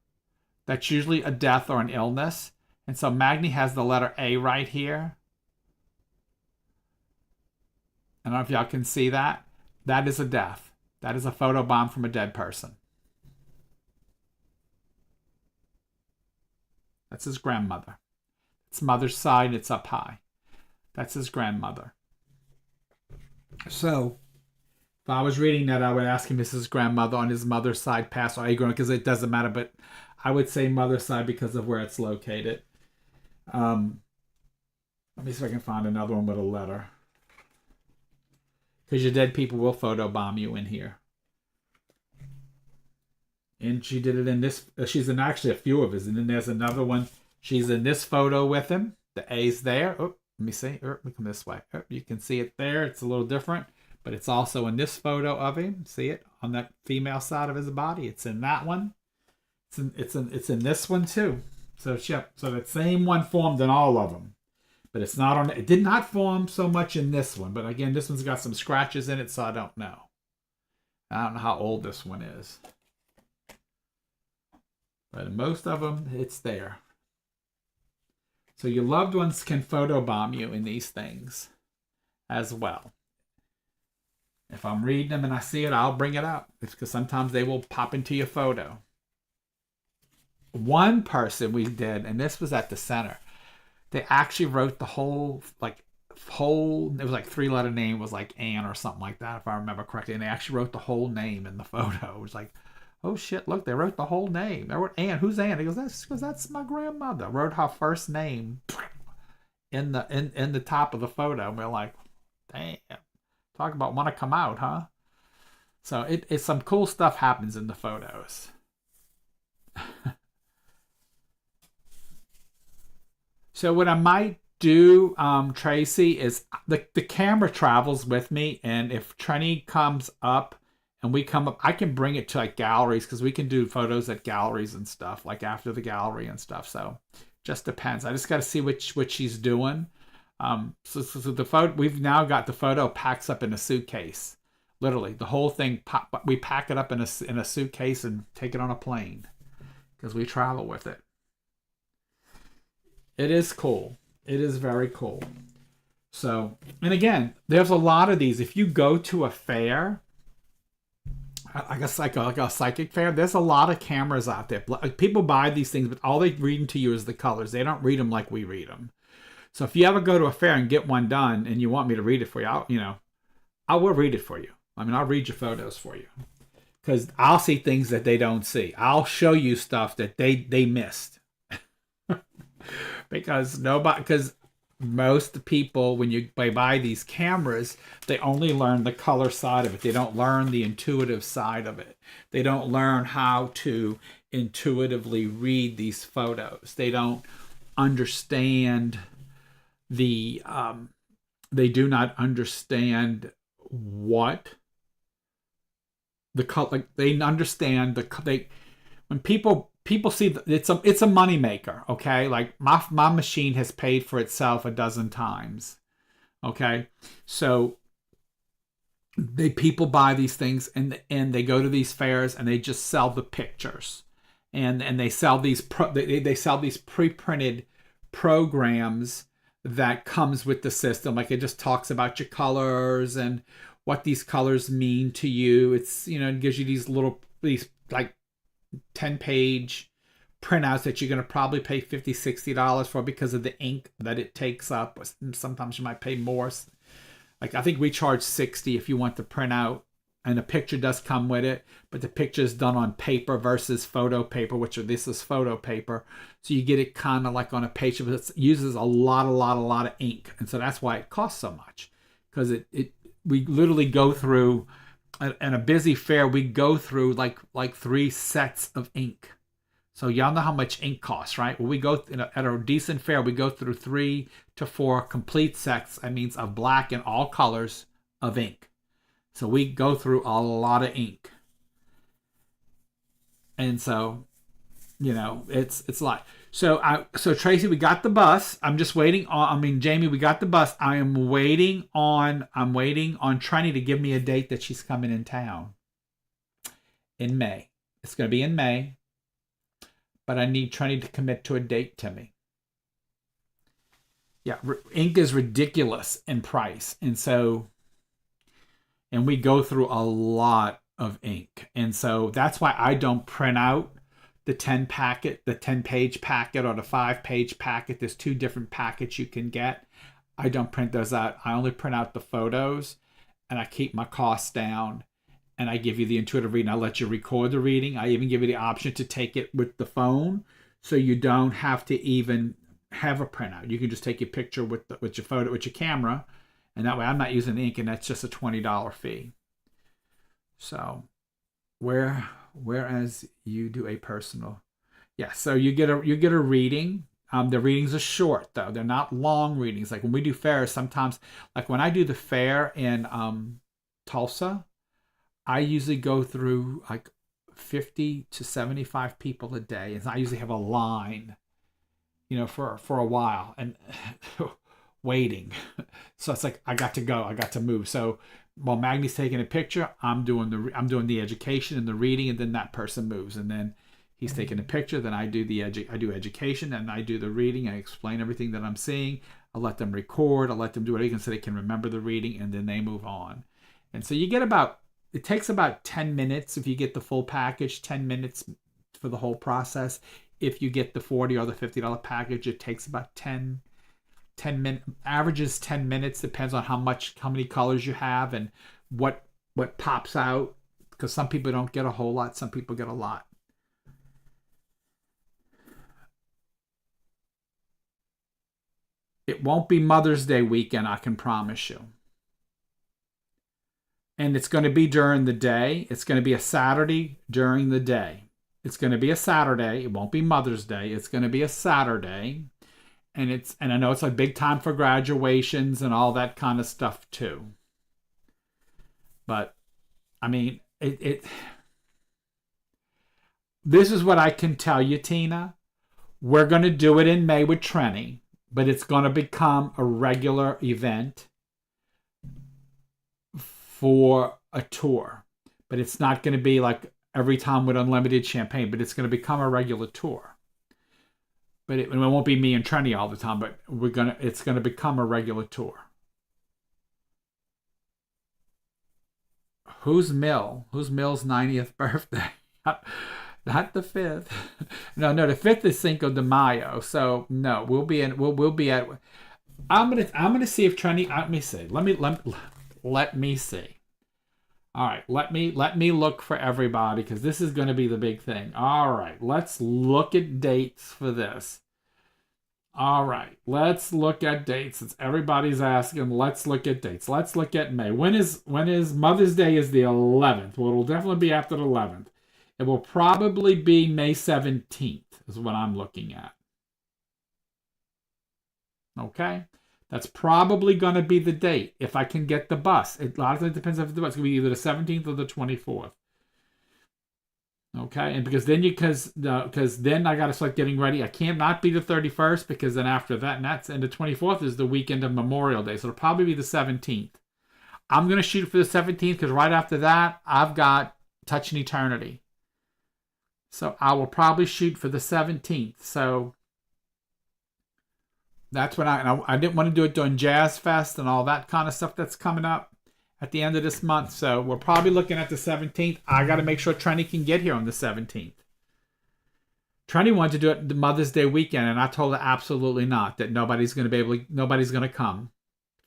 that's usually a death or an illness. And so Magni has the letter A right here. I don't know if y'all can see that. That is a death. That is a photobomb from a dead person. That's his grandmother. It's mother's side, it's up high. That's his grandmother. So, if I was reading that, I would ask him, is his grandmother on his mother's side passed, or because it doesn't matter, but I would say mother's side because of where it's located. Let me see if I can find another one with a letter. Because your dead people will photobomb you in here. And she did it in this. She's in actually a few of his. And then there's another one. She's in this photo with him. The A's there. Oh, let me see. Let me come this way. Oh, you can see it there. It's a little different. But it's also in this photo of him. See it? On that female side of his body. It's in that one. It's in this one too. So that same one formed in all of them. But it's not on. It did not form so much in this one. But again, this one's got some scratches in it, so I don't know. I don't know how old this one is. But in most of them, it's there. So your loved ones can photobomb you in these things as well. If I'm reading them and I see it, I'll bring it up. It's because sometimes they will pop into your photo. One person we did, and this was at the center, they actually wrote the whole, it was like 3-letter name, was like Ann or something like that, if I remember correctly. And they actually wrote the whole name in the photo. It was like, oh shit, look, they wrote the whole name. They wrote Ann. Who's Ann? He goes, that's my grandmother. Wrote her first name in the top of the photo. And we're like, damn. Talk about want to come out, huh? So it's some cool stuff happens in the photos. So what I might do, Tracy, is the camera travels with me, and if Trini comes up and we come up, I can bring it to like galleries, because we can do photos at galleries and stuff, like after the gallery and stuff. So just depends. I just got to see what she's doing. So the photo, we've now got the photo packs up in a suitcase. Literally, the whole thing, we pack it up in a suitcase and take it on a plane, because we travel with it. It is cool. It is very cool. So, and again, there's a lot of these. If you go to a fair, I guess like a psychic fair, there's a lot of cameras out there. People buy these things, but all they read to you is the colors. They don't read them like we read them. So if you ever go to a fair and get one done and you want me to read it for you, I will read it for you. I mean, I'll read your photos for you, because I'll see things that they don't see. I'll show you stuff that they missed. Because most people, when they buy these cameras, they only learn the color side of it. They don't learn the intuitive side of it. They don't learn how to intuitively read these photos. They don't understand they do not understand what the color. They understand when people see it's a money maker. Okay, like my machine has paid for itself a dozen times. Okay, so people buy these things and they go to these fairs and they just sell the pictures, and they sell these they sell these pre-printed programs that comes with the system. Like, it just talks about your colors and what these colors mean to you. It's, it gives you these like 10-page printouts that you're going to probably pay $50-$60 for, because of the ink that it takes up. Sometimes you might pay more. Like, I think we charge $60 if you want the printout, and the picture does come with it, but the picture is done on paper versus photo paper, this is photo paper. So you get it kind of like on a page, but it uses a lot of ink. And so that's why it costs so much, because we literally go through, in a busy fair, we go through like 3 sets of ink. So y'all know how much ink costs, right? Well, we go at a decent fair, we go through 3 to 4 complete sets. That means of black and all colors of ink. So we go through a lot of ink. And so, it's a lot. So Tracy, we got the bus. I'm just waiting on, Jamie, we got the bus. I'm waiting on Trini to give me a date that she's coming in town in May. It's going to be in May, but I need Trini to commit to a date to me. Yeah, ink is ridiculous in price. And we go through a lot of ink. And so that's why I don't print out the 10-page packet or the 5-page packet. There's 2 different packets you can get. I don't print those out. I only print out the photos, and I keep my costs down, and I give you the intuitive reading. I let you record the reading. I even give you the option to take it with the phone, so you don't have to even have a printout. You can just take your picture with your camera, and that way I'm not using ink, and that's just a $20 fee. So, whereas you do a personal, so you get a reading. The readings are short, though. They're not long readings. Like when we do fairs, sometimes, like when I do the fair in Tulsa, I usually go through like 50 to 75 people a day, and I usually have a line, for a while, and waiting. So it's like I got to go, I got to move. So while Magnie's taking a picture, I'm doing the education and the reading, and then that person moves, and then He's taking a picture, then I do I do education, and I do the reading. I explain everything that I'm seeing. I let them record. I let them do everything so they can remember the reading, and then they move on. And so you get it takes about 10 minutes if you get the full package, 10 minutes for the whole process. If you get the $40 or the $50 package, it takes about 10 minutes. Averages 10 minutes, depends on how many colors you have and what pops out, because some people don't get a whole lot, some people get a lot. It won't be Mother's Day weekend, I can promise you. And it's going to be during the day. It's going to be a Saturday during the day. It's going to be a Saturday. It won't be Mother's Day. It's going to be a Saturday. And I know it's a big time for graduations and all that kind of stuff too. But I mean, this is what I can tell you, Tina. We're going to do it in May with Trenny, but it's going to become a regular event for a tour. But it's not going to be like every time with unlimited champagne, but it's going to become a regular tour. But it won't be me and Trenny all the time, but it's going to become a regular tour. Who's Mill's 90th birthday? Not the 5th. No, the 5th is Cinco de Mayo. So no, we'll be at. I'm gonna see if Trenny. Let me see. Let me see. All right, let me look for everybody, because this is going to be the big thing. All right, let's look at dates for this. All right, let's look at dates. Since everybody's asking, let's look at dates. Let's look at May. When is Mother's Day? Is the 11th. Well, it'll definitely be after the 11th. It will probably be May 17th is what I'm looking at. Okay? That's probably going to be the date if I can get the bus. A lot of it depends if the bus. It's going to be either the 17th or the 24th. Okay? And because then I got to start getting ready. I can't not be the 31st, because then after that, and the 24th is the weekend of Memorial Day. So it'll probably be the 17th. I'm going to shoot for the 17th, because right after that, I've got Touching Eternity. So I will probably shoot for the 17th. So that's when I didn't want to do it during Jazz Fest and all that kind of stuff that's coming up at the end of this month. So we're probably looking at the 17th. I got to make sure Trenny can get here on the 17th. Trenny wanted to do it the Mother's Day weekend, and I told her absolutely not, that nobody's going to come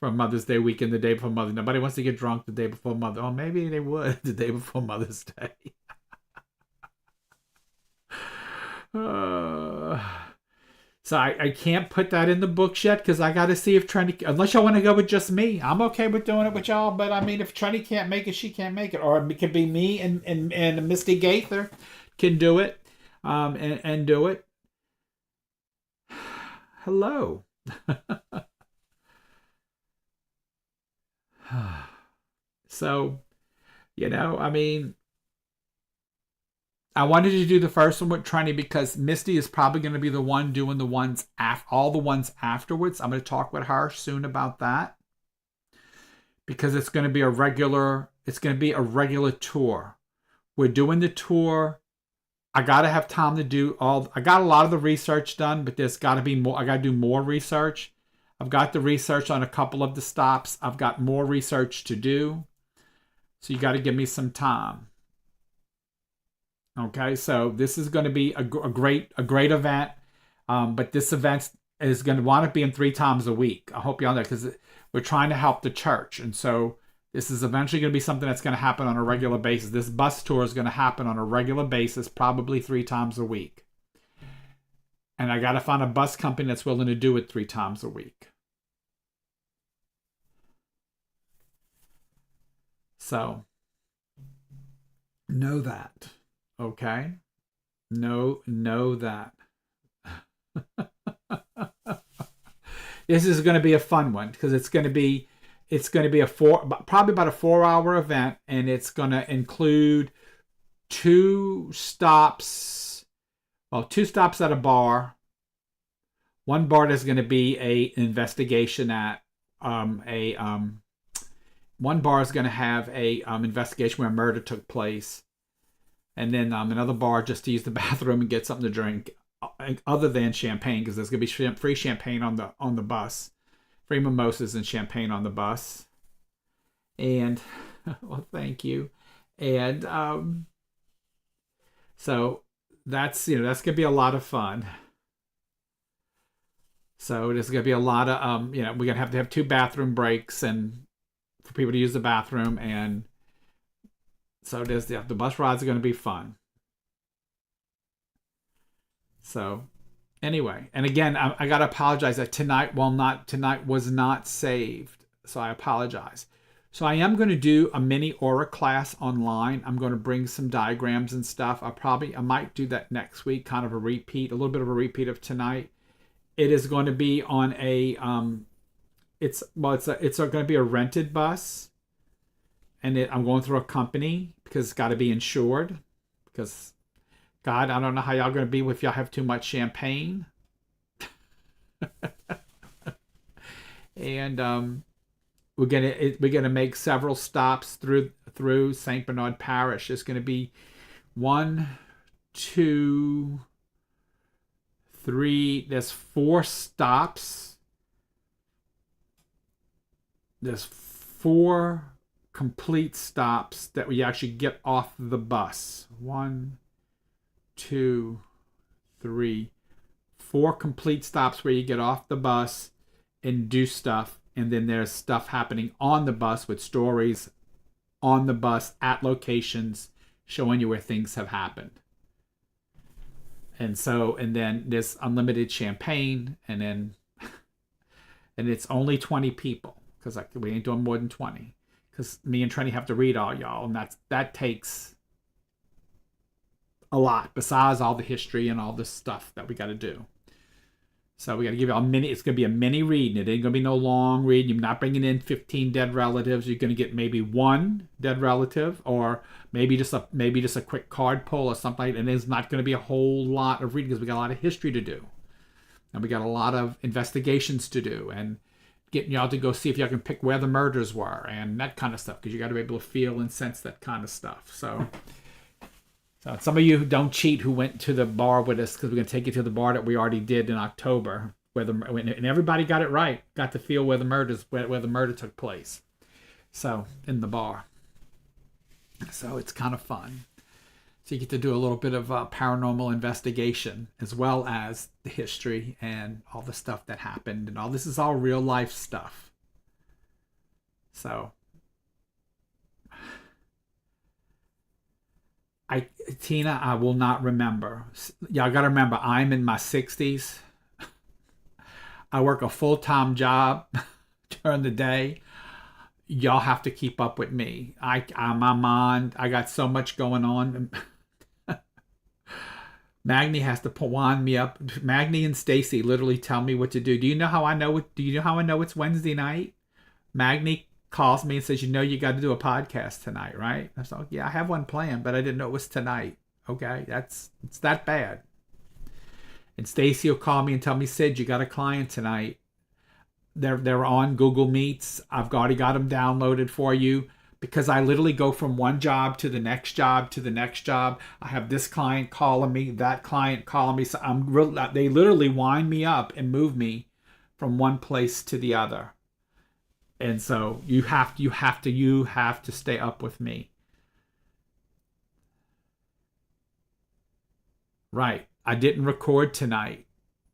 for Mother's Day weekend the day before Mother's Day. Nobody wants to get drunk the day before Mother's Day. Oh, maybe they would the day before Mother's Day. So I can't put that in the books yet, because I got to see if Trenny, unless y'all want to go with just me, I'm okay with doing it with y'all. But I mean, if Trenny can't make it, she can't make it, or it could be me and Misty Gaither can do it, and do it. Hello. So, I mean, I wanted to do the first one with Trenny because Misty is probably going to be the one doing all the ones afterwards. I'm going to talk with her soon about that, because it's going to be a regular tour. We're doing the tour. I got to have time to do I got a lot of the research done, but there's got to be more. I got to do more research. I've got the research on a couple of the stops. I've got more research to do. So you got to give me some time. Okay, so this is going to be a great event, but this event is going to want to be in 3 times a week. I hope you all know, because we're trying to help the church, and so this is eventually going to be something that's going to happen on a regular basis. This bus tour is going to happen on a regular basis, probably 3 times a week, and I got to find a bus company that's willing to do it 3 times a week. So know that. Okay? Know that. This is going to be a fun one, because it's going to be probably about a 4-hour event, and it's going to include 2 stops at a bar. One bar is going to be a investigation at one bar is going to have a investigation where a murder took place. and then another bar just to use the bathroom and get something to drink, other than champagne, because there's gonna be free champagne on the bus, free mimosas and champagne on the bus, and well, thank you, and so that's gonna be a lot of fun. So there's gonna be a lot of we're gonna have to have 2 bathroom breaks and for people to use the bathroom, and so the bus rides are gonna be fun. So anyway, and again, I gotta apologize that tonight was not saved, so I apologize. So I am going to do a mini aura class online. I'm going to bring some diagrams and stuff. I might do that next week, kind of a little bit of a repeat of tonight. It is going to be on a it's going to be a rented bus, and I'm going through a company because it's got to be insured. Because God, I don't know how y'all going to be if y'all have too much champagne. And we're gonna make several stops through Saint Bernard Parish. It's gonna be 1, 2, 3. There's 4 stops. There's 4 complete stops that we actually get off the bus. 1, 2, 3, 4 complete stops where you get off the bus and do stuff. And then there's stuff happening on the bus with stories on the bus at locations showing you where things have happened. And then there's unlimited champagne, and it's only 20 people because we ain't doing more than 20 because me and Trini have to read all y'all, and that takes a lot besides all the history and all this stuff that we got to do. So we got to give you a mini. It's going to be a mini reading. It ain't going to be no long reading. You're not bringing in 15 dead relatives. You're going to get maybe 1 dead relative, or maybe just a quick card pull or something like that. And there's not going to be a whole lot of reading because we got a lot of history to do, and we got a lot of investigations to do, and getting y'all to go see if y'all can pick where the murders were and that kind of stuff, because you got to be able to feel and sense that kind of stuff. So some of you who don't cheat, who went to the bar with us, because we're going to take you to the bar that we already did in October, and everybody got it right, got to feel where the murder took place. So in the bar. So it's kind of fun. So you get to do a little bit of paranormal investigation as well as the history and all the stuff that happened, and all this is all real life stuff. So Tina, I will not remember. Y'all got to remember, I'm in my 60s. I work a full-time job during the day. Y'all have to keep up with me. My mind, I got so much going on. Magni has to wind me up. Magni and Stacy literally tell me what to do. Do you know how I know it's Wednesday night? Magni calls me and says, you got to do a podcast tonight, right? I said, yeah, I have one planned, but I didn't know it was tonight. Okay, it's that bad. And Stacy will call me and tell me, Sid, you got a client tonight. They're on Google Meets. I've already got them downloaded for you, because I literally go from one job to the next job to the next job. I have this client calling me, that client calling me. So they literally wind me up and move me from one place to the other. And so you have to stay up with me. Right. I didn't record tonight.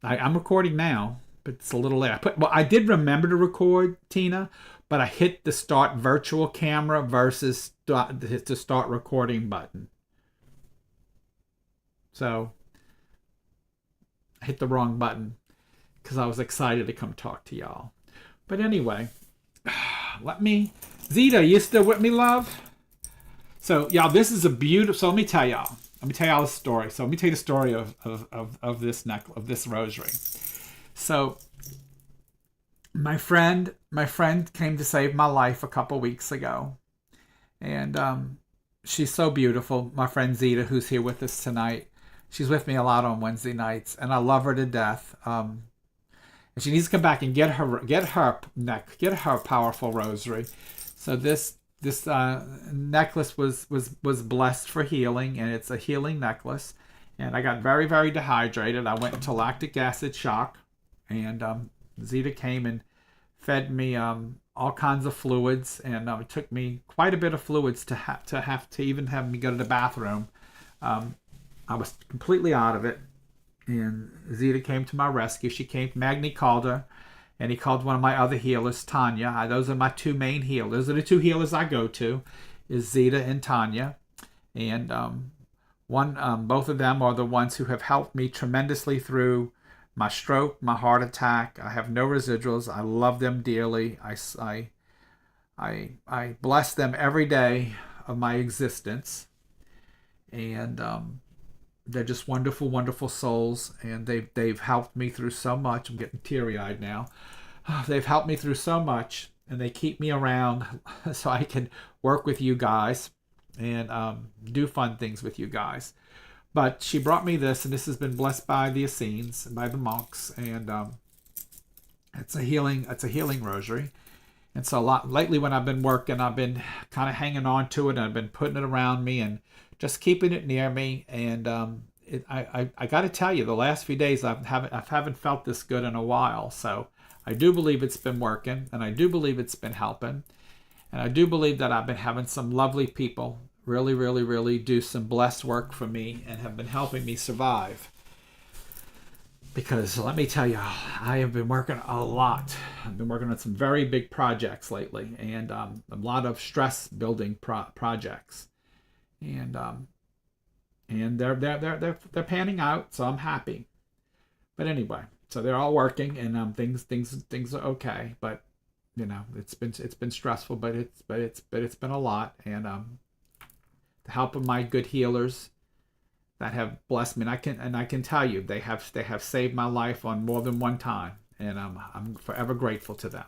I'm recording now, but it's a little late. I did remember to record, Tina, but I hit the start virtual camera versus the start recording button. So I hit the wrong button because I was excited to come talk to y'all. But anyway, Zita, you still with me, love? So y'all, this is a beautiful, so let me tell y'all the story. So let me tell you the story of this necklace, of this rosary. So my friend came to save my life a couple weeks ago, and she's so beautiful. My friend Zita, who's here with us tonight, she's with me a lot on Wednesday nights, and I love her to death. And she needs to come back and get her powerful rosary. So this this necklace was blessed for healing, and it's a healing necklace. And I got very, very dehydrated. I went into lactic acid shock, and Zita came and fed me all kinds of fluids, and it took me quite a bit of fluids to have to even have me go to the bathroom. I was completely out of it, and Zita came to my rescue. She came. Magni called her, and he called one of my other healers, Tanya. Those are my two main healers. Those are the two healers I go to, is Zita and Tanya, and both of them are the ones who have helped me tremendously through my stroke, my heart attack. I have no residuals. I love them dearly. I bless them every day of my existence, and they're just wonderful, wonderful souls, and they've helped me through so much. I'm getting teary-eyed now. They've helped me through so much, and they keep me around so I can work with you guys and do fun things with you guys. But she brought me this, and this has been blessed by the Essenes, by the monks, and it's a healing rosary. And so a lot lately when I've been working, I've been kind of hanging on to it, and I've been putting it around me and just keeping it near me. And I got to tell you, the last few days I haven't felt this good in a while. So I do believe it's been working, and I do believe it's been helping, and I do believe that I've been having some lovely people really, really, really do some blessed work for me and have been helping me survive. Because let me tell you, I have been working a lot. I've been working on some very big projects lately, and a lot of stress building projects, and they're panning out, so I'm happy. But anyway, so they're all working, and things are okay. But you know, it's been stressful, but it's been a lot, and the help of my good healers that have blessed me, and I can tell you they have saved my life on more than one time, and I'm forever grateful to them.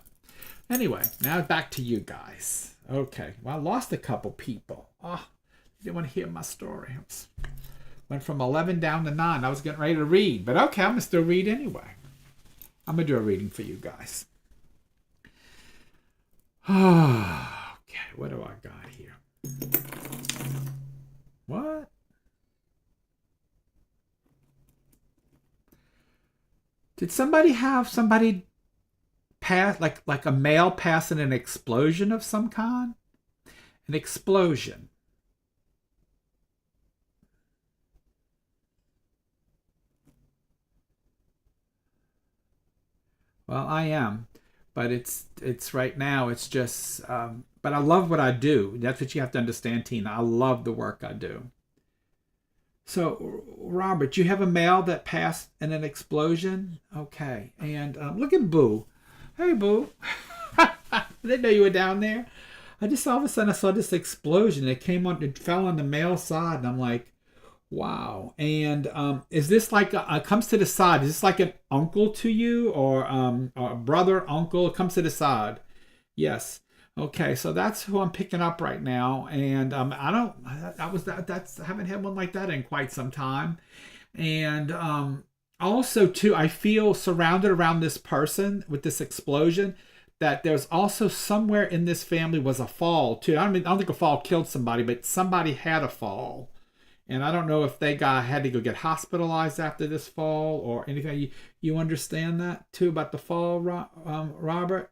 Anyway, now back to you guys. Okay, well, I lost a couple people. Oh, you didn't want to hear my story. Went from 11 down to 9. I was getting ready to read, but okay, I'm gonna still read anyway. I'm gonna do a reading for you guys. Okay, what do I got here? What? Did somebody pass, like a male passing an explosion of some kind? An explosion. Well, I am, but it's right now. It's just, but I love what I do. That's what you have to understand, Tina. I love the work I do. So, Robert, you have a male that passed in an explosion? Okay. And look at Boo. Hey, Boo. I didn't know you were down there. I just all of a sudden I saw this explosion. It fell on the male side, and I'm like, wow. And is this like comes to the side? Is this like an uncle to you, or a brother, uncle? It comes to the side. Yes. Okay, so that's who I'm picking up right now, and I haven't had one like that in quite some time, and also too, I feel surrounded around this person with this explosion, that there's also somewhere in this family was a fall too. I don't think a fall killed somebody, but somebody had a fall, and I don't know if they had to go get hospitalized after this fall or anything. You understand that too about the fall, Robert?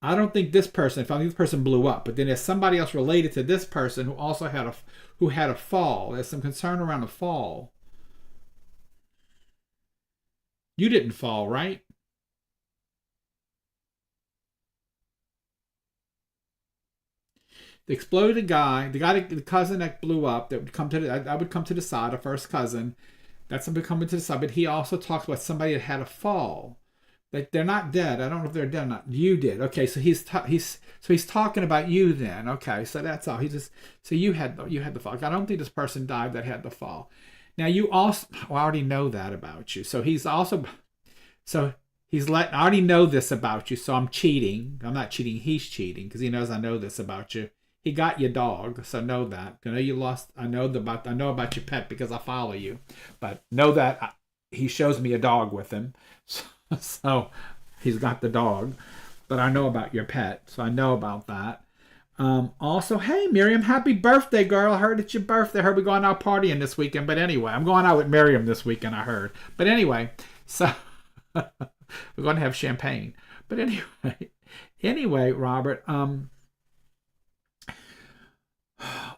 I don't think this person. If I think this person blew up, but then there's somebody else related to this person who also had a fall. There's some concern around a fall. You didn't fall, right? The exploded guy, the cousin that blew up, that would come to I would come to the side, a first cousin. That's somebody coming to the side, but he also talks about somebody that had a fall. Like they're not dead. I don't know if they're dead or not. You did. Okay, so he's talking about you then. Okay, so that's all. So you had the fall. I don't think this person died that had the fall. Now you also, well, I already know that about you. So I already know this about you. So I'm cheating. I'm not cheating. He's cheating because he knows I know this about you. He got your dog, so know that. I know you lost. I know about your pet because I follow you, but know that he shows me a dog with him. So he's got the dog. but I know about your pet, so I know about that. Also, hey Miriam, happy birthday, girl! I heard it's your birthday. I heard we're going out partying this weekend. But anyway, I'm going out with Miriam this weekend. I heard. But anyway, so we're going to have champagne. But anyway, Robert.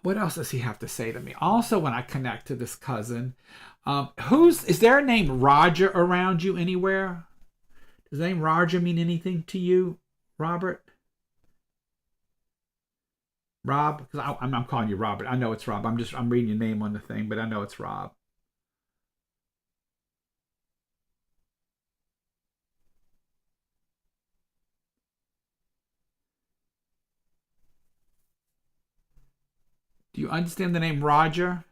What else does he have to say to me? Also, when I connect to this cousin, is there a name Roger around you anywhere? Does the name Roger mean anything to you, Robert? Rob? Because I'm calling you Robert. I know it's Rob. I'm reading your name on the thing, but I know it's Rob. Do you understand the name Roger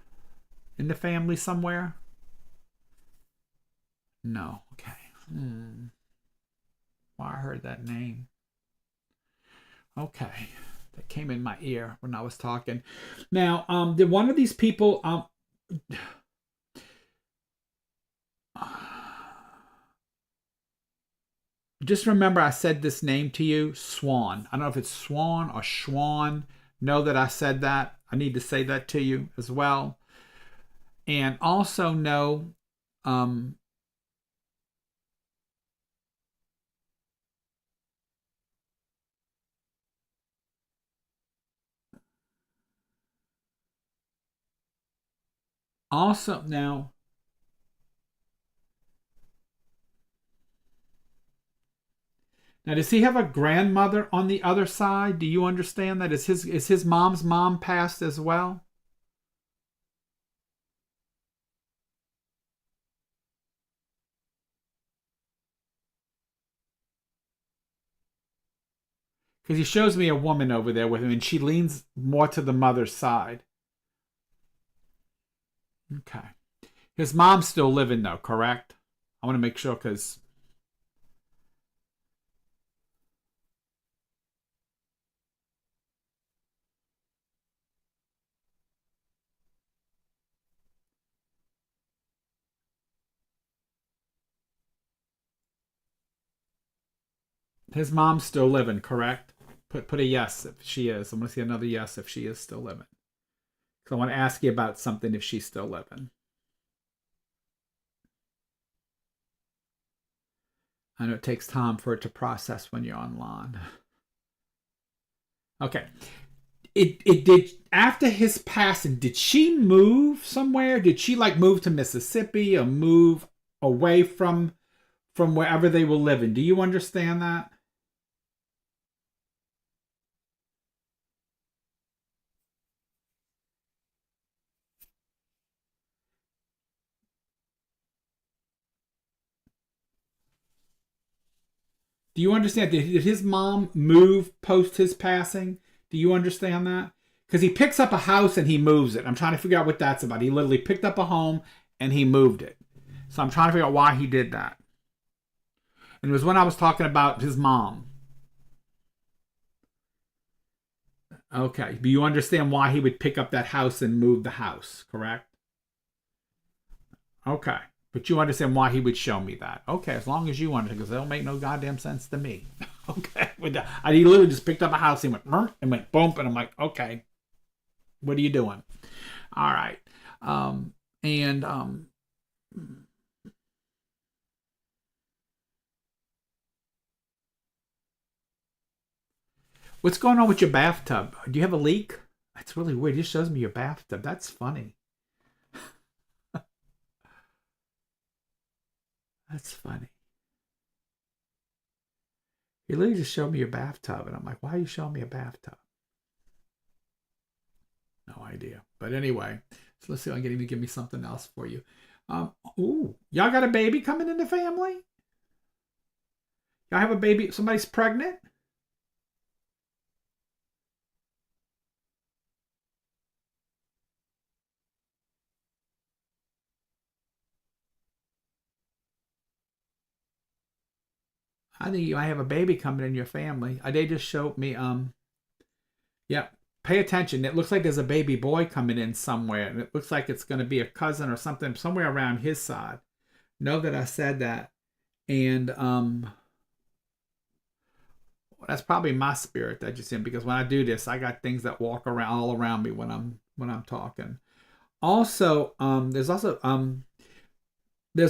in the family somewhere? No. Okay. Well, I heard that name. Okay. That came in my ear when I was talking. Now, did one of these people just remember I said this name to you, Swan. I don't know if it's Swan or Schwan. Know that I said that. I need to say that to you as well. And also know also now does he have a grandmother on the other side? Do you understand that? Is his mom's mom passed as well? Because he shows me a woman over there with him, and she leans more to the mother's side. Okay. His mom's still living though, correct? I want to make sure because his mom's still living, correct? Put a yes if she is. I want to see another yes if she is still living. So I want to ask you about something if she's still living. I know it takes time for it to process when you're online. Okay. It did after his passing, did she move somewhere? Did she like move to Mississippi or move away from wherever they were living? Do you understand that? Do you understand? Did his mom move post his passing? Do you understand that? Because he picks up a house and he moves it. I'm trying to figure out what that's about. He literally picked up a home and he moved it. So I'm trying to figure out why he did that. And it was when I was talking about his mom. Okay. But you understand why he would pick up that house and move the house, correct? Okay. But you understand why he would show me that. Okay, as long as you understand, because it don't make no goddamn sense to me. Okay. He literally just picked up a house, he went, and went boom, and I'm like, okay, what are you doing? All right. And what's going on with your bathtub? Do you have a leak? That's really weird. It just shows me your bathtub. That's funny. That's funny. You literally just showed me your bathtub, and I'm like, why are you showing me a bathtub? No idea. But anyway, so let's see if I can get him to give me something else for you. Ooh, y'all got a baby coming in the family? Y'all have a baby? Somebody's pregnant? I think you might have a baby coming in your family. They just showed me, yeah, pay attention. It looks like there's a baby boy coming in somewhere, and it looks like it's going to be a cousin or something, somewhere around his side. Know that I said that. And that's probably my spirit that just in, because when I do this, I got things that walk around all around me when I'm talking. Also, there's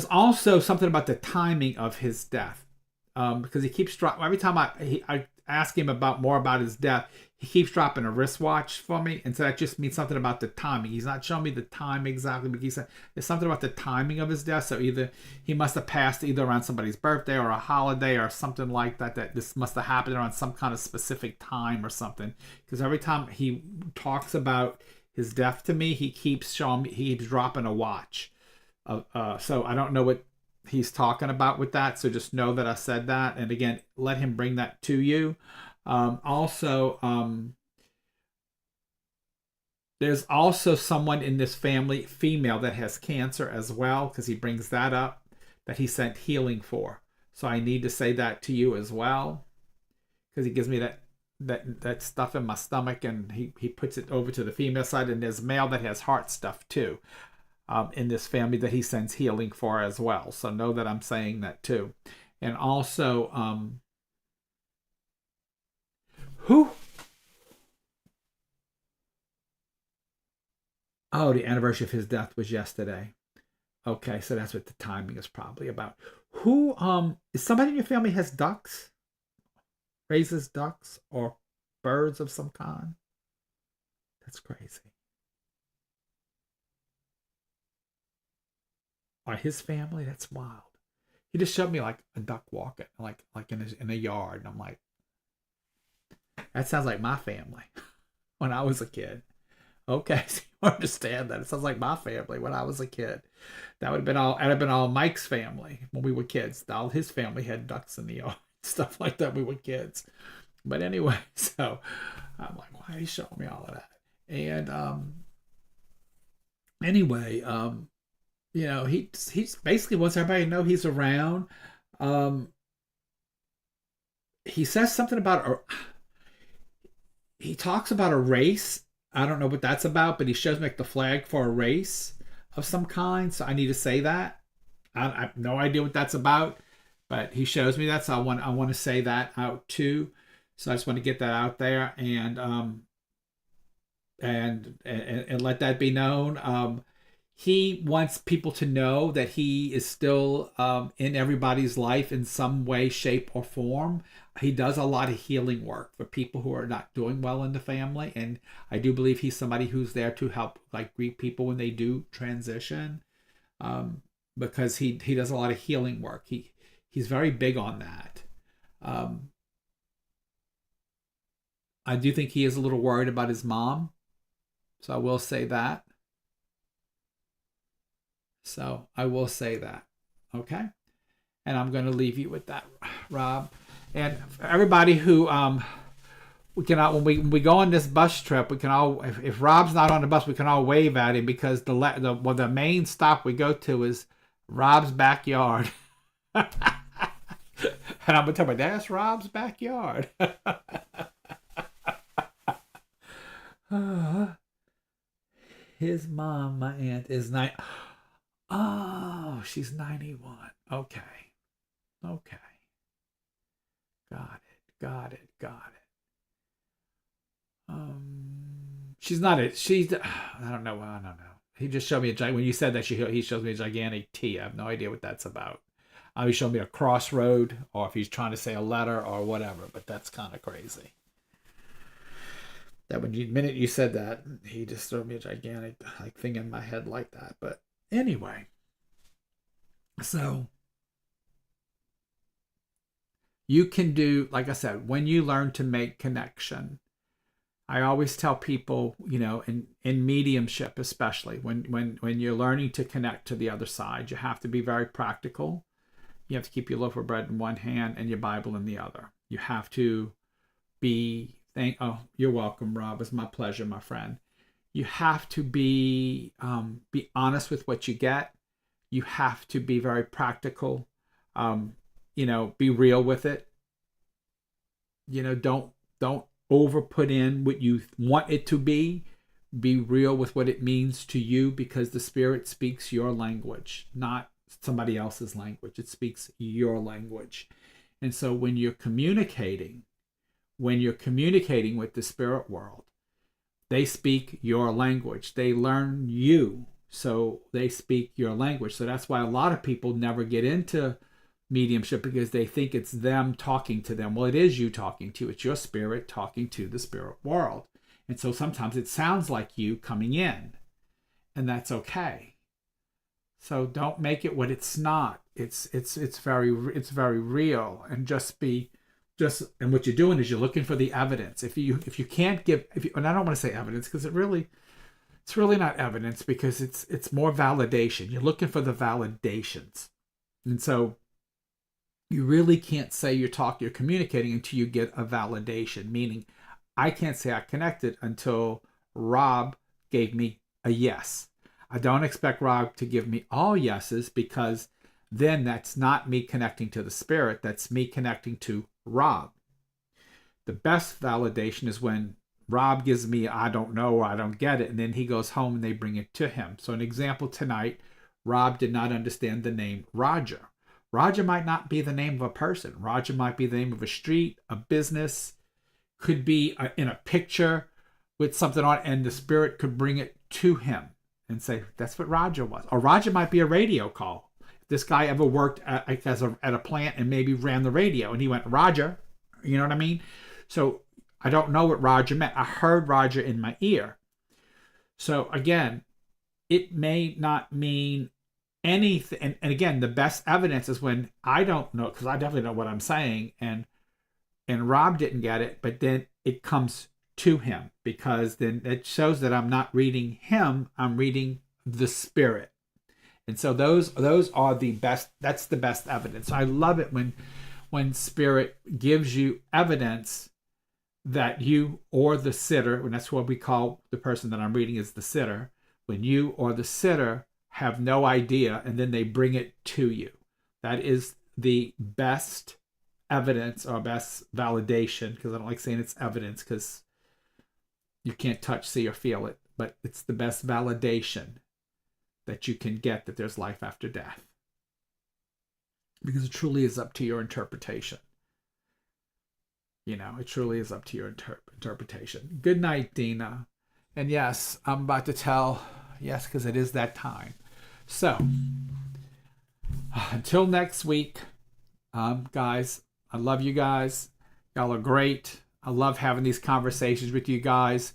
also something about the timing of his death, because he keeps dropping every time I ask him about more about his death. He keeps dropping a wristwatch for me, and so that just means something about the timing. He's not showing me the time exactly, but he said there's something about the timing of his death. So either he must have passed either around somebody's birthday or a holiday or something like that. That this must have happened around some kind of specific time or something. Because every time he talks about his death to me, he keeps showing me, he keeps dropping a watch. So I don't know what he's talking about with that. So just know that I said that. And again, let him bring that to you. There's also someone in this family, female, that has cancer as well, because he brings that up, that he sent healing for. So I need to say that to you as well, because he gives me that stuff in my stomach, and he puts it over to the female side. And there's male that has heart stuff too, in this family, that he sends healing for as well. So know that I'm saying that too. And also, who? Oh, the anniversary of his death was yesterday. Okay, so that's what the timing is probably about. Who is somebody in your family has ducks? Raises ducks or birds of some kind? That's crazy. Or his family? That's wild. He just showed me like a duck walking, like in a yard, and I'm like, that sounds like my family when I was a kid. Okay, so you understand that. It sounds like my family when I was a kid. That'd have been all Mike's family when we were kids. All his family had ducks in the yard, stuff like that when we were kids. But anyway, so I'm like, why are you showing me all of that? And anyway, he's basically wants everybody to know he's around. Um, he says something about he talks about a race. I don't know what that's about, but he shows me like the flag for a race of some kind. So I need to say that. I have no idea what that's about, but he shows me that. So I want to say that out too. So I just want to get that out there and let that be known. He wants people to know that he is still in everybody's life in some way, shape, or form. He does a lot of healing work for people who are not doing well in the family, and I do believe he's somebody who's there to help, like, greet people when they do transition, because he does a lot of healing work. He's very big on that. I do think he is a little worried about his mom, so I will say that. So I will say that. Okay. And I'm going to leave you with that, Rob. And for everybody who we can all, when we go on this bus trip, we can all, if Rob's not on the bus, we can all wave at him, because the main stop we go to is Rob's backyard. And I'm gonna tell my dad, that's Rob's backyard. His mom, my aunt, is Oh, she's 91. Okay. Okay. Got it. She's not a, she's, I don't know. He just showed me when you said that, he shows me a gigantic T. I have no idea what that's about. He showed me a crossroad, or if he's trying to say a letter or whatever, but that's kind of crazy. That the minute you said that, he just threw me a gigantic thing in my head like that. But anyway, so you can do, like I said, when you learn to make connection. I always tell people, in mediumship, especially when you're learning to connect to the other side, you have to be very practical. You have to keep your loaf of bread in one hand and your Bible in the other. You have to oh, you're welcome, Rob. It's my pleasure, my friend. You have to be honest with what you get. You have to be very practical. Be real with it. Don't over put in what you want it to be. Be real with what it means to you, because the Spirit speaks your language, not somebody else's language. It speaks your language. And so when you're communicating, when you're communicating with the spirit world. They speak your language. They learn you, so they speak your language. So that's why a lot of people never get into mediumship, because they think it's them talking to them. Well, it is you talking to. It's your spirit talking to the spirit world. And so sometimes it sounds like you coming in, and that's okay. So don't make it what it's not. It's very real, and and what you're doing is you're looking for the evidence. If you can't give, and I don't want to say evidence, because it's really not evidence, because it's more validation. You're looking for the validations. And so you really can't say you're communicating until you get a validation, meaning I can't say I connected until Rob gave me a yes. I don't expect Rob to give me all yeses, because then that's not me connecting to the spirit. That's me connecting to Rob. The best validation is when Rob gives me I don't know, or I don't get it, and then he goes home and they bring it to him. So an example tonight, Rob did not understand the name Roger. Roger might not be the name of a person. Roger might be the name of a street, a business, could be in a picture with something on it, and the spirit could bring it to him and say, that's what Roger was. Or Roger might be a radio call. If this guy ever worked at a plant and maybe ran the radio, and he went, Roger, you know what I mean? So I don't know what Roger meant. I heard Roger in my ear. So again, it may not mean anything. And again, the best evidence is when I don't know, because I definitely know what I'm saying, and Rob didn't get it, but then it comes to him, because then it shows that I'm not reading him, I'm reading the spirit. And so those are the best. That's the best evidence. I love it when spirit gives you evidence that you or the sitter, and that's what we call the person that I'm reading is the sitter, when you or the sitter have no idea, and then they bring it to you. That is the best evidence, or best validation, because I don't like saying it's evidence, because you can't touch, see, or feel it, but it's the best validation that you can get that there's life after death, because it truly is up to your interpretation. It truly is up to your interpretation. Good night, Dina. And yes, I'm about to tell, yes, because it is that time. So until next week, guys, I love you guys. Y'all are great. I love having these conversations with you guys.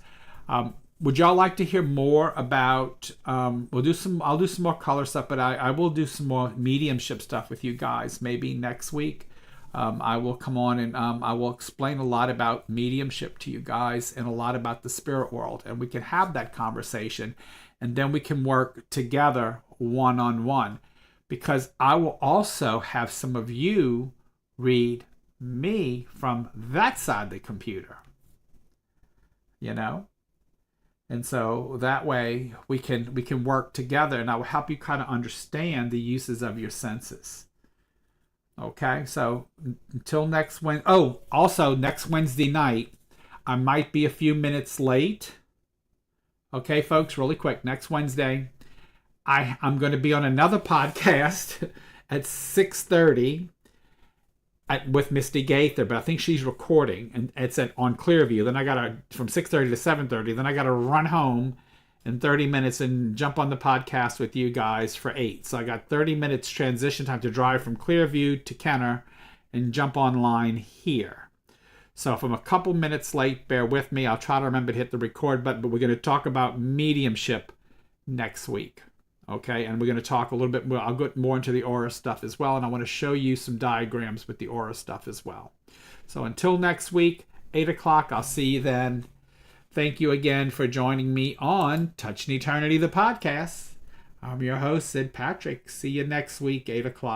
Would y'all like to hear more about, I'll do some more color stuff, but I will do some more mediumship stuff with you guys maybe next week. I will come on and I will explain a lot about mediumship to you guys, and a lot about the spirit world, and we can have that conversation, and then we can work together one-on-one, because I will also have some of you read me from that side of the computer, and so that way we can work together, and I will help you kind of understand the uses of your senses. Okay, so until next Wednesday. Oh, also next Wednesday night, I might be a few minutes late. Okay, folks, really quick. Next Wednesday, I'm going to be on another podcast at 6:30 with Misty Gaither, but I think she's recording, and it's on Clearview. Then I got to, from 6:30 to 7:30, then I got to run home in 30 minutes and jump on the podcast with you guys for 8. So I got 30 minutes transition time to drive from Clearview to Kenner and jump online here. So if I'm a couple minutes late, bear with me. I'll try to remember to hit the record button, but we're going to talk about mediumship next week. Okay, and we're going to talk a little bit more. I'll go more into the aura stuff as well, and I want to show you some diagrams with the aura stuff as well. So until next week, 8 o'clock, I'll see you then. Thank you again for joining me on Touching Eternity, the podcast. I'm your host, Sid Patrick. See you next week, 8 o'clock.